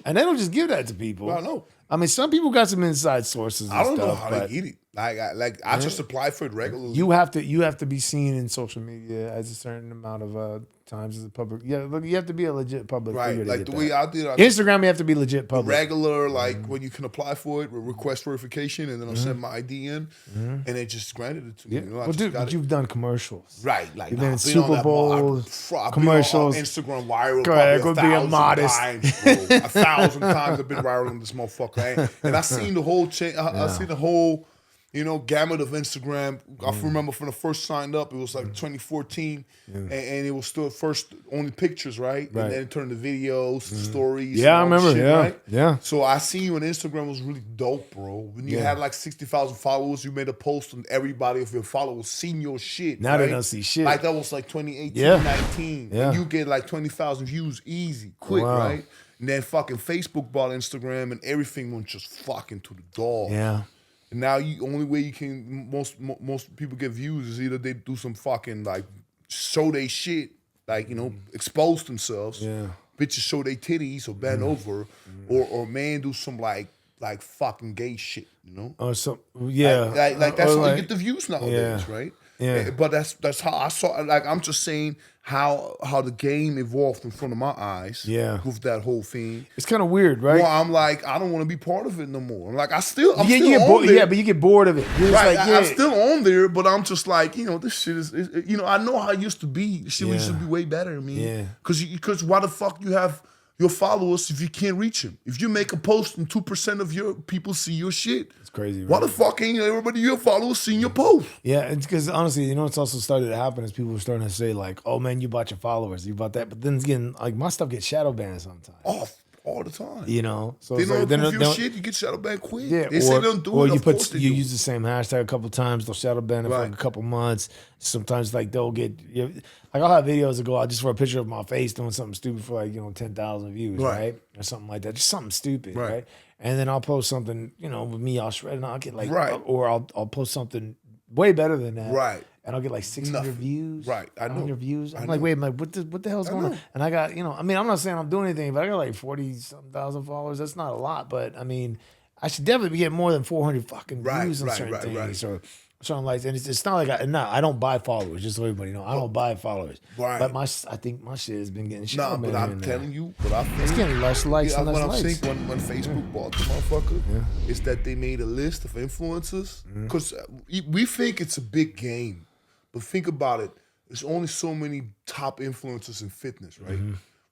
And they don't just give that to people. I know. I mean, some people got some inside sources. And I don't know stuff, how they eat it. I just apply for it regularly. You have to be seen in social media as a certain amount of times as a public. Yeah, look, you have to be a legit public figure. Right, like the way I did. Instagram, you have to be legit public. Regular, like when you can apply for it, request verification, and then I'll send my ID in, and they just granted it to me. Yeah. You know, well, dude, but you've done commercials, right? Like you've been in Super Bowls, commercials, been on Instagram viral. Correct, would be immodest. Times, bro. 1,000 times I've been viral on this motherfucker, and I seen the whole change. I seen the whole. You know, gamut of Instagram. I remember when I first signed up, it was like 2014, and it was still first only pictures, right? And then it turned to videos, stories. Yeah, I remember. Shit, right? Yeah. So I seen you on Instagram was really dope, bro. When you had like 60,000 followers, you made a post and everybody of your followers seen your shit. Now they don't see shit. Like that was like 2018, 19. Yeah. And you get like 20,000 views easy, quick, right? And then fucking Facebook bought Instagram and everything went just fucking to the dog. Yeah. And now only way you can most people get views is either they do some fucking like show they shit, like, you know, expose themselves. Yeah. Bitches show they titties or bend over, or man do some like fucking gay shit, you know? Or so like that's how you get the views nowadays, right? Yeah. But that's how I saw. Like I'm just saying how the game evolved in front of my eyes. Yeah. With that whole thing, it's kind of weird, right? Well, I'm like, I don't want to be part of it no more. Like I'm still on there. Yeah, but you get bored of it. Right. I'm still on there, but I'm just like, you know, this shit is you know, I know how it used to be. The shit used to be way better. I mean, because why the fuck you have your followers if you can't reach them? If you make a post and 2% of your people see your shit, it's crazy. Right? Why the fuck ain't everybody your followers seeing your post? Yeah, it's because honestly, you know, it's also started to happen is people were starting to say like, "Oh man, you bought your followers, you bought that," but then again, like my stuff gets shadow banned sometimes. all the time. You know, so They it's don't like, approve your shit. You get shadow banned quick. yeah, They say they don't do or it. you Of course they you do. use the same hashtag a couple times. They'll shadow ban it for like a couple months. Sometimes like they'll get like I'll have videos that go out just for a picture of my face doing something stupid for like 10,000 views, right? Or something like that, just something stupid, right? And then I'll post something with me all shredded, and I'll get like, or I'll post something way better than that, right? And I'll get like 600 views, right? I know. 100 views. I'm like, wait, what the hell's going on? And I got, I mean, I'm not saying I'm doing anything, but I got like 40-something thousand followers. That's not a lot, but I mean, I should definitely be getting more than 400 fucking views on certain things. Or something like that. And it's not like I don't buy followers, just so everybody know. I don't buy followers. Right. But I think my shit has been getting shit. Nah, but I'm telling you, what I think. It's getting less likes and less likes. What I'm saying when Facebook bought the motherfucker is that they made a list of influencers. Because we think it's a big game. But think about it. There's only so many top influencers in fitness, right?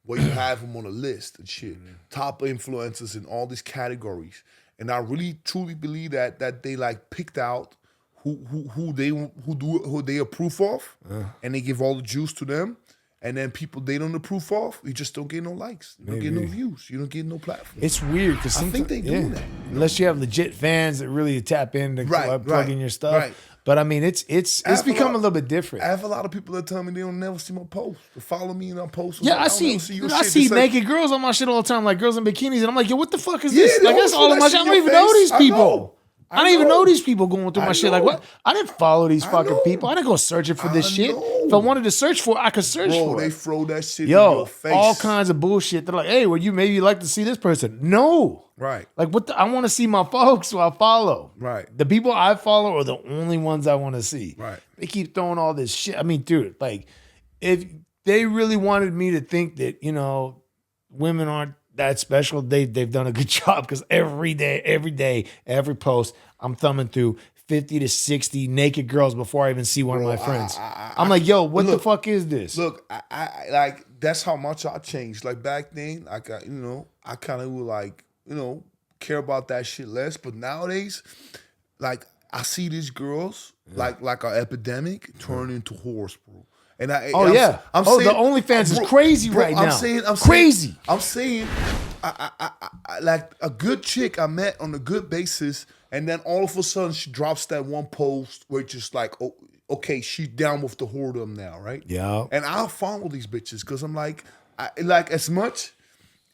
Where you have them on a list and shit. Top influencers in all these categories. And I really truly believe that they like picked out who they approve of, and they give all the juice to them. And then people they don't approve of, you just don't get no likes. You don't get no views. You don't get no platform. It's weird because I think they do that. Unless you have legit fans that really tap in to plug in your stuff. Right. But I mean, it's become a little bit different. I have a lot of people that tell me they don't never see my post. They follow me and I post. Yeah, I see naked girls on my shit all the time, like girls in bikinis, and I'm like, yo, what the fuck is this? Like that's all of my shit. I don't even know these people. I don't even know these people going through my shit. Like what? I didn't follow these fucking people. I didn't go searching for this shit. If I wanted to search for it, I could search for it. They throw that shit in your face. All kinds of bullshit. They're like, hey, well, you maybe like to see this person. No. Right. Like what I want to see my folks who I follow. Right. The people I follow are the only ones I want to see. Right. They keep throwing all this shit. I mean, dude, like if they really wanted me to think that, women aren't that special, they've done a good job because every day, every post, I'm thumbing through 50 to 60 naked girls before I even see one of my friends. I'm like, yo, what the fuck is this? Look, I like that's how much I changed. Like back then, I kind of would like, care about that shit less. But nowadays, like I see these girls like an epidemic turn into whores, bro. And I'm saying, the OnlyFans is crazy right now. I'm saying, crazy. I'm saying, I like a good chick I met on a good basis, and then all of a sudden she drops that one post where it's just like, oh, okay, she's down with the whoredom now, right? Yeah. And I'll follow these bitches because I'm like, as much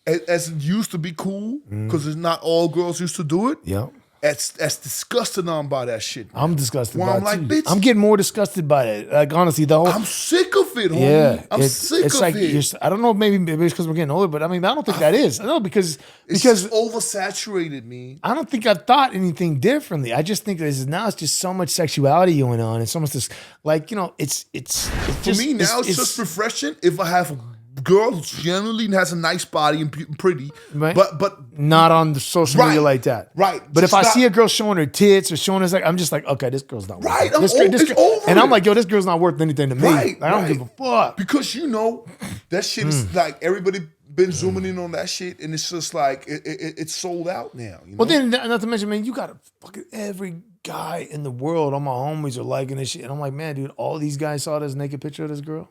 as it used to be cool, because it's not all girls used to do it. Yeah. As disgusted on by that shit. Man. I'm disgusted by it like, too. bitch, I'm getting more disgusted by it. Like honestly, I'm sick of it, homie. Yeah, I'm sick of it. I don't know, maybe it's because we're getting older, but I mean, I don't think that is. I know because it's oversaturated, me. I don't think I thought anything differently. I just think now it's just so much sexuality going on, and so much this, like it's for just, me now. It's just refreshing if I have a girl who generally has a nice body and pretty, right. but not on the social media like that, right? But if I see a girl showing her tits or showing us, like, I'm just like, okay, this girl's not right. Worth it. And I'm like, yo, this girl's not worth anything to me. Right, I don't give a fuck because that shit is like everybody been zooming in on that shit, and it's just like it's sold out now. Well, then not to mention, man, you got fucking every guy in the world. All my homies are liking this shit, and I'm like, man, dude, all these guys saw this naked picture of this girl.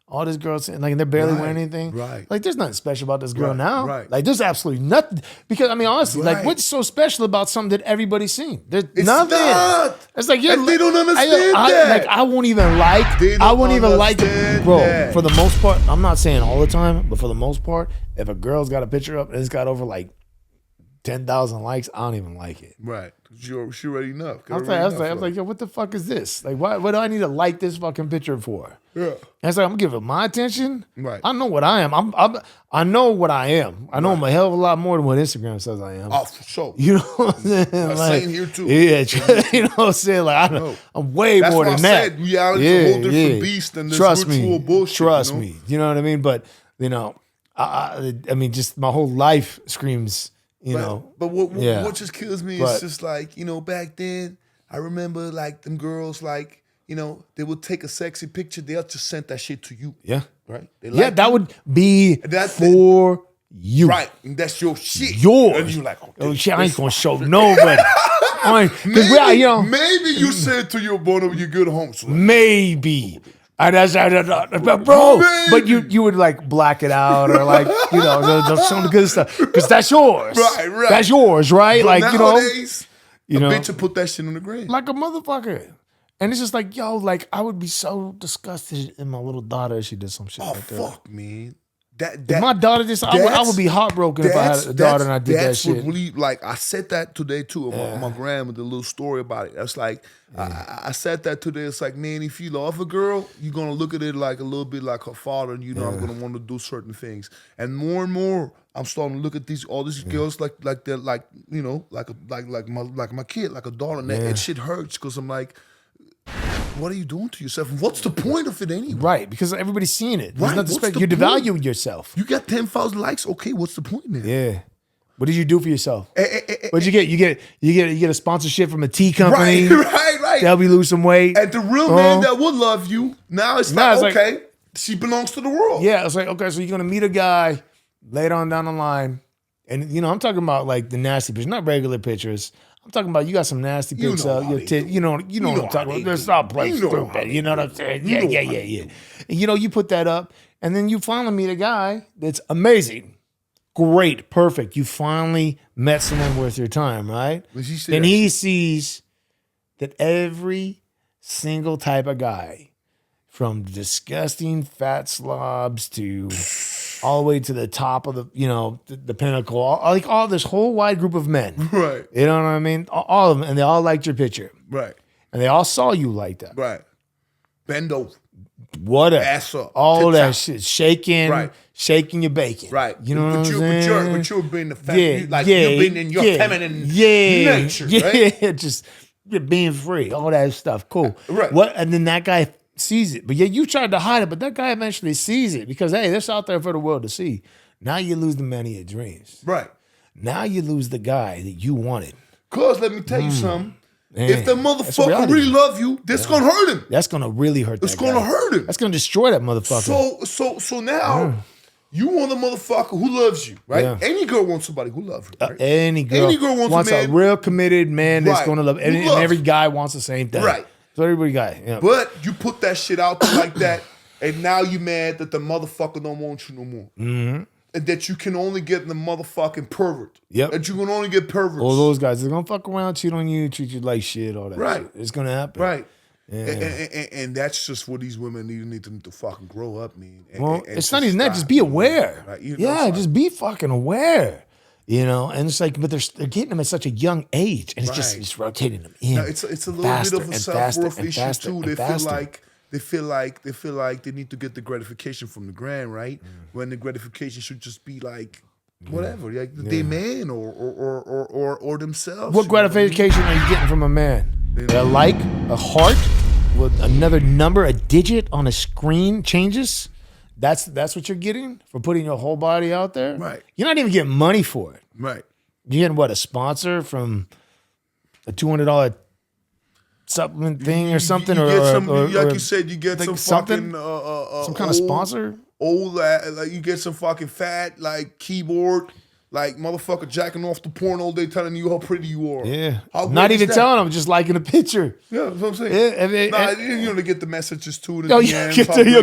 All these girls, like, and they're barely wearing anything. Right. Like, there's nothing special about this girl now. Right. Like, there's absolutely nothing. Because, I mean, honestly, like, what's so special about something that everybody's seen? There's nothing. Not. It's like, and they don't understand that. Like, I won't even like, bro, for the most part, I'm not saying all the time, but for the most part, if a girl's got a picture up and it's got over, like, 10,000 likes, I don't even like it. Right. She already enough. I was like, yo, what the fuck is this? Like, what do I need to like this fucking picture for? Yeah. And it's like, I'm giving it my attention. Right. I know what I am. I know what I am. I know I'm a hell of a lot more than what Instagram says I am. Oh, for sure. You know what I'm saying? Same here too. Yeah, you know what I'm saying? Like, I'm way more than that. That's why I said reality is a whole different beast than this virtual bullshit. Trust me. You know what I mean? But, I mean, just my whole life screams. But what just kills me is just like, back then, I remember like them girls, like, they would take a sexy picture, they'll just send that shit to you. Yeah. Right? That would be for you. Right. And that's your shit. Yours. And you're like, oh, shit, I ain't gonna show nobody. Maybe you said to your one of your good homes. Maybe. Bro, but you would like black it out or like, some of the good stuff. Because that's yours. Right. That's yours, right? But like, nowadays, a bitch will put that shit on the gram. Like a motherfucker. And it's just like, yo, like I would be so disgusted in my little daughter if she did some shit like that. Oh, fuck, man. If my daughter did something, I would be heartbroken if I had a daughter and I did that shit. Really, like, I said that today too. My grandma with a little story about it. That's like, I said that today. It's like, man, if you love a girl, you're gonna look at it like a little bit like her father, and I'm gonna want to do certain things. And more, I'm starting to look at all these girls like they're like my kid, like a daughter, and that shit hurts because I'm like, what are you doing to yourself? What's the point of it anyway? Right, because everybody's seeing it. There's Right. nothing special. You're devaluing yourself. You got 10,000 likes. Okay, what's the point now? Yeah. What did you do for yourself? What'd you get? You get a sponsorship from a tea company. Right. To help you lose some weight. And the real man that would love you, now it's like, okay, she belongs to the world. Yeah, it's like, okay, so you're gonna meet a guy later on down the line, and I'm talking about like the nasty pictures, not regular pictures. I'm talking about you got some nasty pics out your tit. You know what I'm talking about. There's not place stupid. You know what I'm saying? Yeah. And you put that up, and then you finally meet a guy that's amazing, great, perfect. You finally met someone worth your time, right? Then he sees that every single type of guy, from disgusting fat slobs to all the way to the top of the pinnacle, all this whole wide group of men. Right. You know what I mean? All of them, and they all liked your picture. Right. And they all saw you like that. Right. Bend over. Whatever. Ass up. All that out. shit. Shaking your bacon. Right. You know what I'm saying? But you're being the feminine, you're being in your feminine nature, right? Yeah, just being free. All that stuff. Cool. Right. And then that guy sees it. But yeah, you tried to hide it, but that guy eventually sees it because, hey, that's out there for the world to see. Now you lose the man of your dreams. Right. Now you lose the guy that you wanted. Cause let me tell you something. Man, if the motherfucker really love you, that's gonna hurt him. That's gonna really hurt. It's gonna hurt him. That's gonna destroy that motherfucker. So now you want a motherfucker who loves you, right? Yeah. Any girl wants somebody who loves her, right? Any girl wants a real committed man that's gonna love. And every guy wants the same thing, right? So everybody got it. Yeah. But you put that shit out there like that, and now you mad that the motherfucker don't want you no more. Mm-hmm. And that you can only get the motherfucking pervert. Yep. That you can only get perverts. All those guys, they're gonna fuck around, cheat on you, treat you like shit, all that right. shit. It's gonna happen. Right. Yeah. And that's just what these women need to fucking grow up, man. And it's not even that, just be aware. Right? Just be fucking aware. And it's like, but they're getting them at such a young age, and it's rotating them in. Now, it's a little bit of a self-worth issue too. They feel like they need to get the gratification from the gram, right? When the gratification should just be like whatever, like their man or themselves. What gratification are you getting from a man? A like, a heart with another number, a digit on a screen changes? That's what you're getting for putting your whole body out there? Right. You're not even getting money for it. Right. You're getting a sponsor from a $200 supplement thing or something? Like you said, you get some fucking some kind of sponsor? Like you get some fucking fat like keyboard, like motherfucker jacking off the porn all day telling you how pretty you are. Yeah. Not even telling them, just liking a picture. Yeah, that's what I'm saying. Yeah, you don't get the messages too. You'll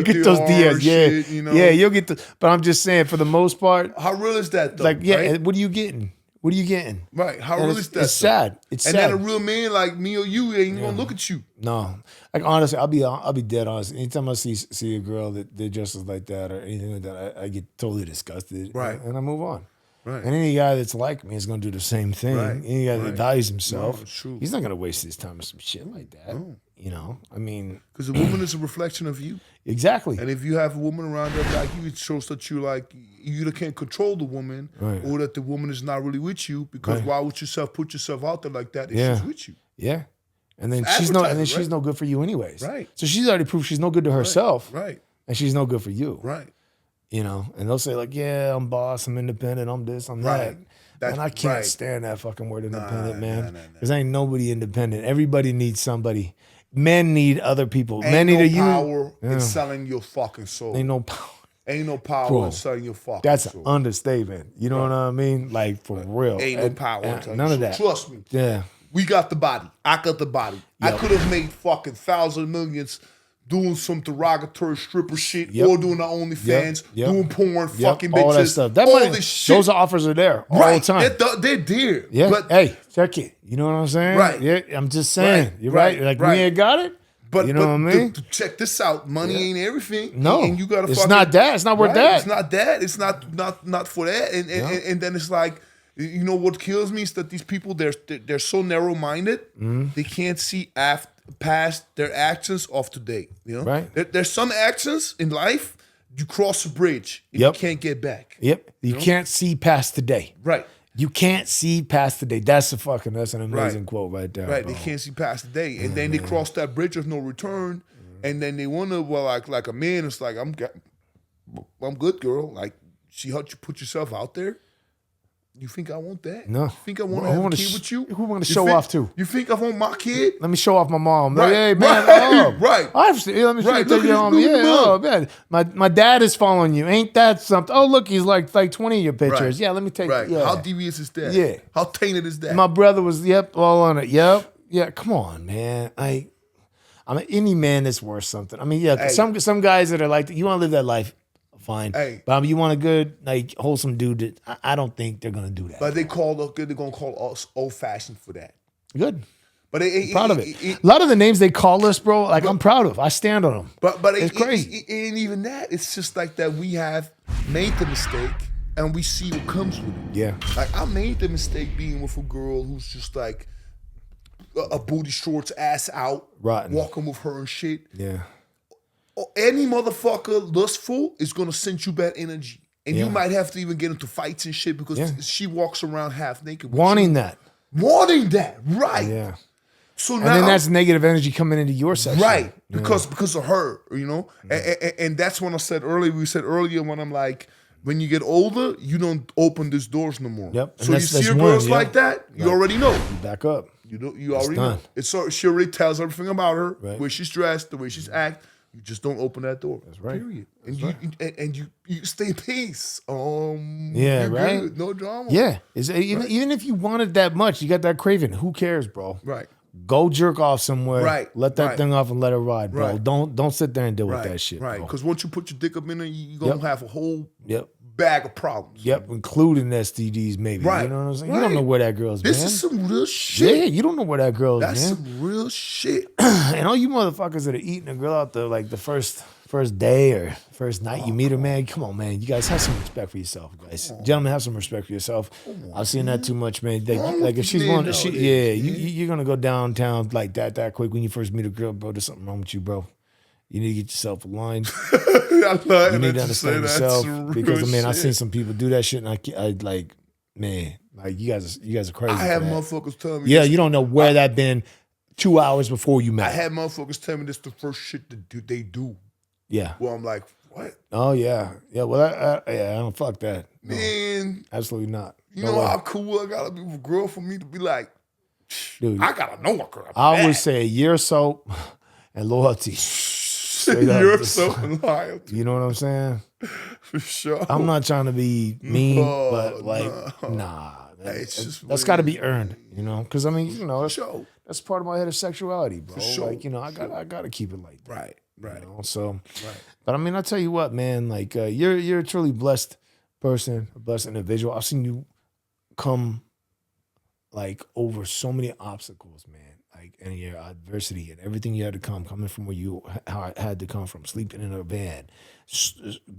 get those DMs. Yeah. Shit, Yeah, you'll get the, but I'm just saying, for the most part. How real is that though? Like, right? What are you getting? What are you getting? Right. How real is that? It's sad. It's sad. And then a real man like me or you ain't gonna look at you. No. Like, honestly, I'll be dead honest. Anytime I see a girl that dresses like that or anything like that, I get totally disgusted. Right. And I move on. Right. And any guy that's like me is gonna do the same thing. Right. Any guy that values himself, no, it's true. He's not gonna waste his time on some shit like that. No. I mean, because a woman is a reflection of you. Exactly. And if you have a woman around that like you, it shows that you either can't control the woman, right, or that the woman is not really with you. Because why would put yourself out there like that if she's with you? Yeah. And then she's no good for you anyways. Right. So she's already proved she's no good to herself. Right. And she's no good for you. Right. And they'll say like, yeah, I'm boss, I'm independent, I'm this, I'm that. And I can't stand that fucking word independent, man. Because ain't nobody independent. Everybody needs somebody. Men need other people. Men need no power in selling your fucking soul. Ain't no power. Ain't no power in selling your fucking soul. That's an understatement. You know what I mean? Like, for real. Ain't no power in selling none of that. Trust me. Yeah. We got the body. I got the body. Yep. I could have made fucking thousands, millions doing some derogatory stripper shit, or doing our OnlyFans, doing porn, fucking all bitches, that stuff. This shit. Those offers are there all the time. They're there. Yeah. But, hey, check it. You know what I'm saying? Right. Yeah. I'm just saying. You're right. Like we ain't got it. But you know what I mean? Check this out. Money ain't everything. No, and you gotta. It's not that. It's not worth that. It's not that. It's not for that. And then it's like, you know what kills me is that these people they're so narrow minded. They can't see past their actions of today. You know, right? There's some actions in life you cross a bridge and you can't get back. Yep, you can't see past today. Right. You can't see past the day. That's an amazing quote right there. Right, bro. they can't see past the day, and then they cross that bridge of no return, and then they wonder, well, like a man, it's like I'm good, girl. Like she helped you put yourself out there. You think I want that? No. You think I want to have a kid with you? Who want to show off to? You think I want my kid? Let me show off my mom. Right. Like, hey man, right. Let me show you your mom. Yeah, oh man, my dad is following you. Ain't that something? Oh look, he's like 20 of your pictures. Right. Yeah, let me take. Right. Yeah. How devious is that? Yeah. How tainted is that? My brother was all on it. Yep. Yeah. Come on, man. I mean, any man that's worth something. I mean, yeah. Some guys that are like, you want to live that life. Fine, but you want a good, like, wholesome dude. That I don't think they're gonna do that. But they're gonna call us old fashioned for that. Good, but I'm proud of it. A lot of the names they call us, bro, like I'm proud of. I stand on them. But it's crazy. It ain't even that. It's just like that. We have made the mistake, and we see what comes with it. Yeah, like I made the mistake being with a girl who's just like a booty shorts, ass out, rotten, walking with her and shit. Yeah. Any motherfucker lustful is gonna send you bad energy, and you might have to even get into fights and shit because she walks around half naked, wanting that, right? Yeah. So and now, then that's negative energy coming into your section, right? Because of her, you know, and that's when I said earlier. We said earlier when I'm like, when you get older, you don't open these doors no more. Yep. So you see girls like that, you already know. You back up. You already know. She already tells everything about her, where she's dressed, the way she's act. You just don't open that door. That's right. Period. And you stay in peace. Yeah, right. Good. No drama. Yeah. Even if you want it that much, you got that craving. Who cares, bro? Right. Go jerk off somewhere. Right. Let that thing off and let it ride, bro. Right. Don't sit there and deal with that shit. Right. Because once you put your dick up in there, you're gonna have a whole bag of problems. Yep, including STDs, maybe. Right. You know what I'm saying? You don't know where that girl's been. This is some real shit. Yeah, you don't know where that girl's been. That's some real shit. And all you motherfuckers that are eating a girl out the first day or first night you meet her, man, come on, man. You guys have some respect for yourself, guys. Gentlemen, have some respect for yourself. I've seen that too much, man. Like if she's going to, you're going to go downtown like that quick when you first meet a girl, bro. There's something wrong with you, bro. You need to get yourself aligned. You need to understand yourself because, man, I've seen some people do that shit, and I like, man, like you guys are crazy. I have motherfuckers telling me, you don't know where that been 2 hours before you met. I had motherfuckers tell me this the first shit they do. Yeah. Well, I'm like, what? Oh yeah. Well, I don't fuck that. No, man, absolutely not. You know how cool I gotta be with a girl for me to be like, dude, I gotta know a girl. I would say a year or so and loyalty. You're so loyalty. You know what I'm saying? For sure. I'm not trying to be mean, but like, nah. That's got to be earned, you know? Because I mean, you know, that's part of my heterosexuality, bro. For sure. Like, you know, I gotta keep it like that. Right. You know? So, but I mean, I tell you what, man. Like, you're a truly blessed person, a blessed individual. I've seen you come like over so many obstacles, man. Like, and your adversity and everything you had to coming from where you had to come from, sleeping in a van,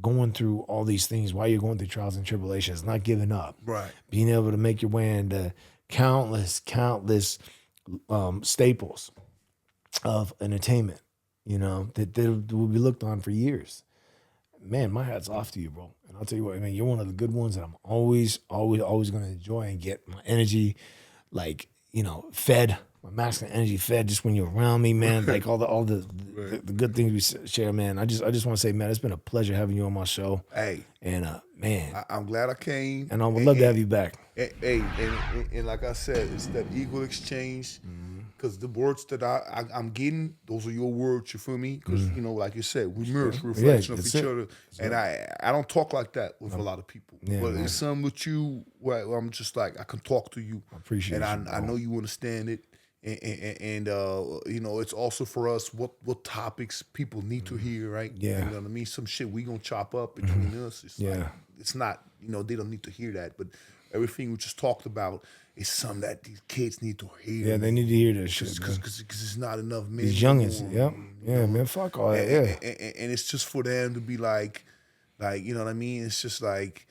going through all these things while you're going through trials and tribulations, not giving up, right? Being able to make your way into countless staples of entertainment, you know, that will be looked on for years. Man, my hat's off to you, bro. And I'll tell you what, I mean, you're one of the good ones that I'm always going to enjoy and get my energy, like, you know, fed. My masculine energy fed just when you're around me, man. Like all the good things we share, man. I just want to say, man, it's been a pleasure having you on my show. Hey, and man, I'm glad I came, and I would love to have you back. Hey, and like I said, it's that equal exchange. Because the words that I'm getting, those are your words. You feel me? Because you know, like you said, we mirror reflection of each other, and I don't talk like that with a lot of people. But it's something with you where I'm just like I can talk to you. I appreciate it. And I know you understand it. and you know, it's also for us what topics people need to hear, right? Yeah. You know what I mean? Some shit we gonna chop up between us. It's like, it's not, you know, they don't need to hear that, but everything we just talked about is something that these kids need to hear. Yeah, they need to hear that shit, because it's not enough men. These youngins, yeah, man, fuck all that, and it's just for them to be like, you know what I mean? It's just like,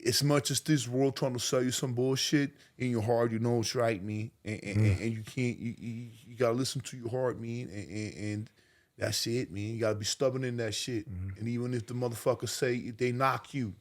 as much as this world trying to sell you some bullshit, in your heart you know it's right, man, and you can't, you gotta listen to your heart, man, and that's it, man. You gotta be stubborn in that shit, and even if the motherfuckers say they knock you,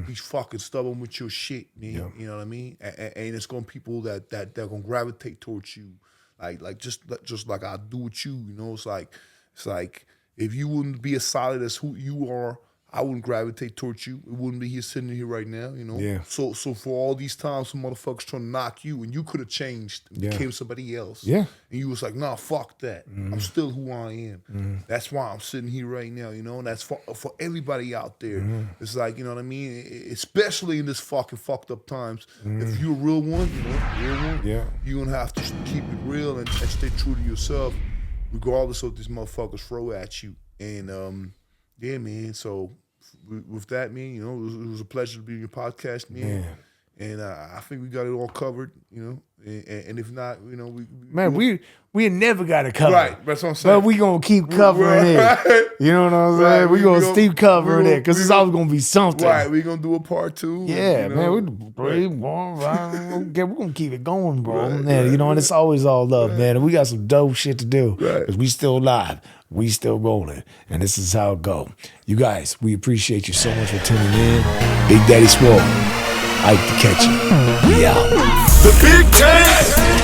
be fucking stubborn with your shit, man. You know what I mean? And it's gonna people that they're gonna gravitate towards you, like just like I do with you. You know, it's like if you wouldn't be as solid as who you are, I wouldn't gravitate towards you. We wouldn't be here sitting here right now, you know? Yeah. So for all these times some motherfuckers trying to knock you, and you could have changed and became somebody else. Yeah. And you was like, nah, fuck that. I'm still who I am. That's why I'm sitting here right now, you know? And that's for everybody out there. It's like, you know what I mean? Especially in this fucking fucked up times. If you're a real one, you know, you're gonna have to keep it real and stay true to yourself, regardless of what these motherfuckers throw at you. And yeah, man, so with that, man, you know, it was a pleasure to be on your podcast, man. And I think we got it all covered, you know. And if not, you know, we never got it covered. Right, that's what I'm saying. But we gonna keep covering it. You know what I'm saying? We gonna keep covering it because it's always gonna be something. Right, we gonna do a part 2. Yeah, you know? man, we're gonna keep it going, bro. Man, you know, and it's always all love, man. And we got some dope shit to do because we still live. We still rolling, and this is how it go. You guys, we appreciate you so much for tuning in. Big Daddy Swolls, Ike Catcher, we out. The Big Tank.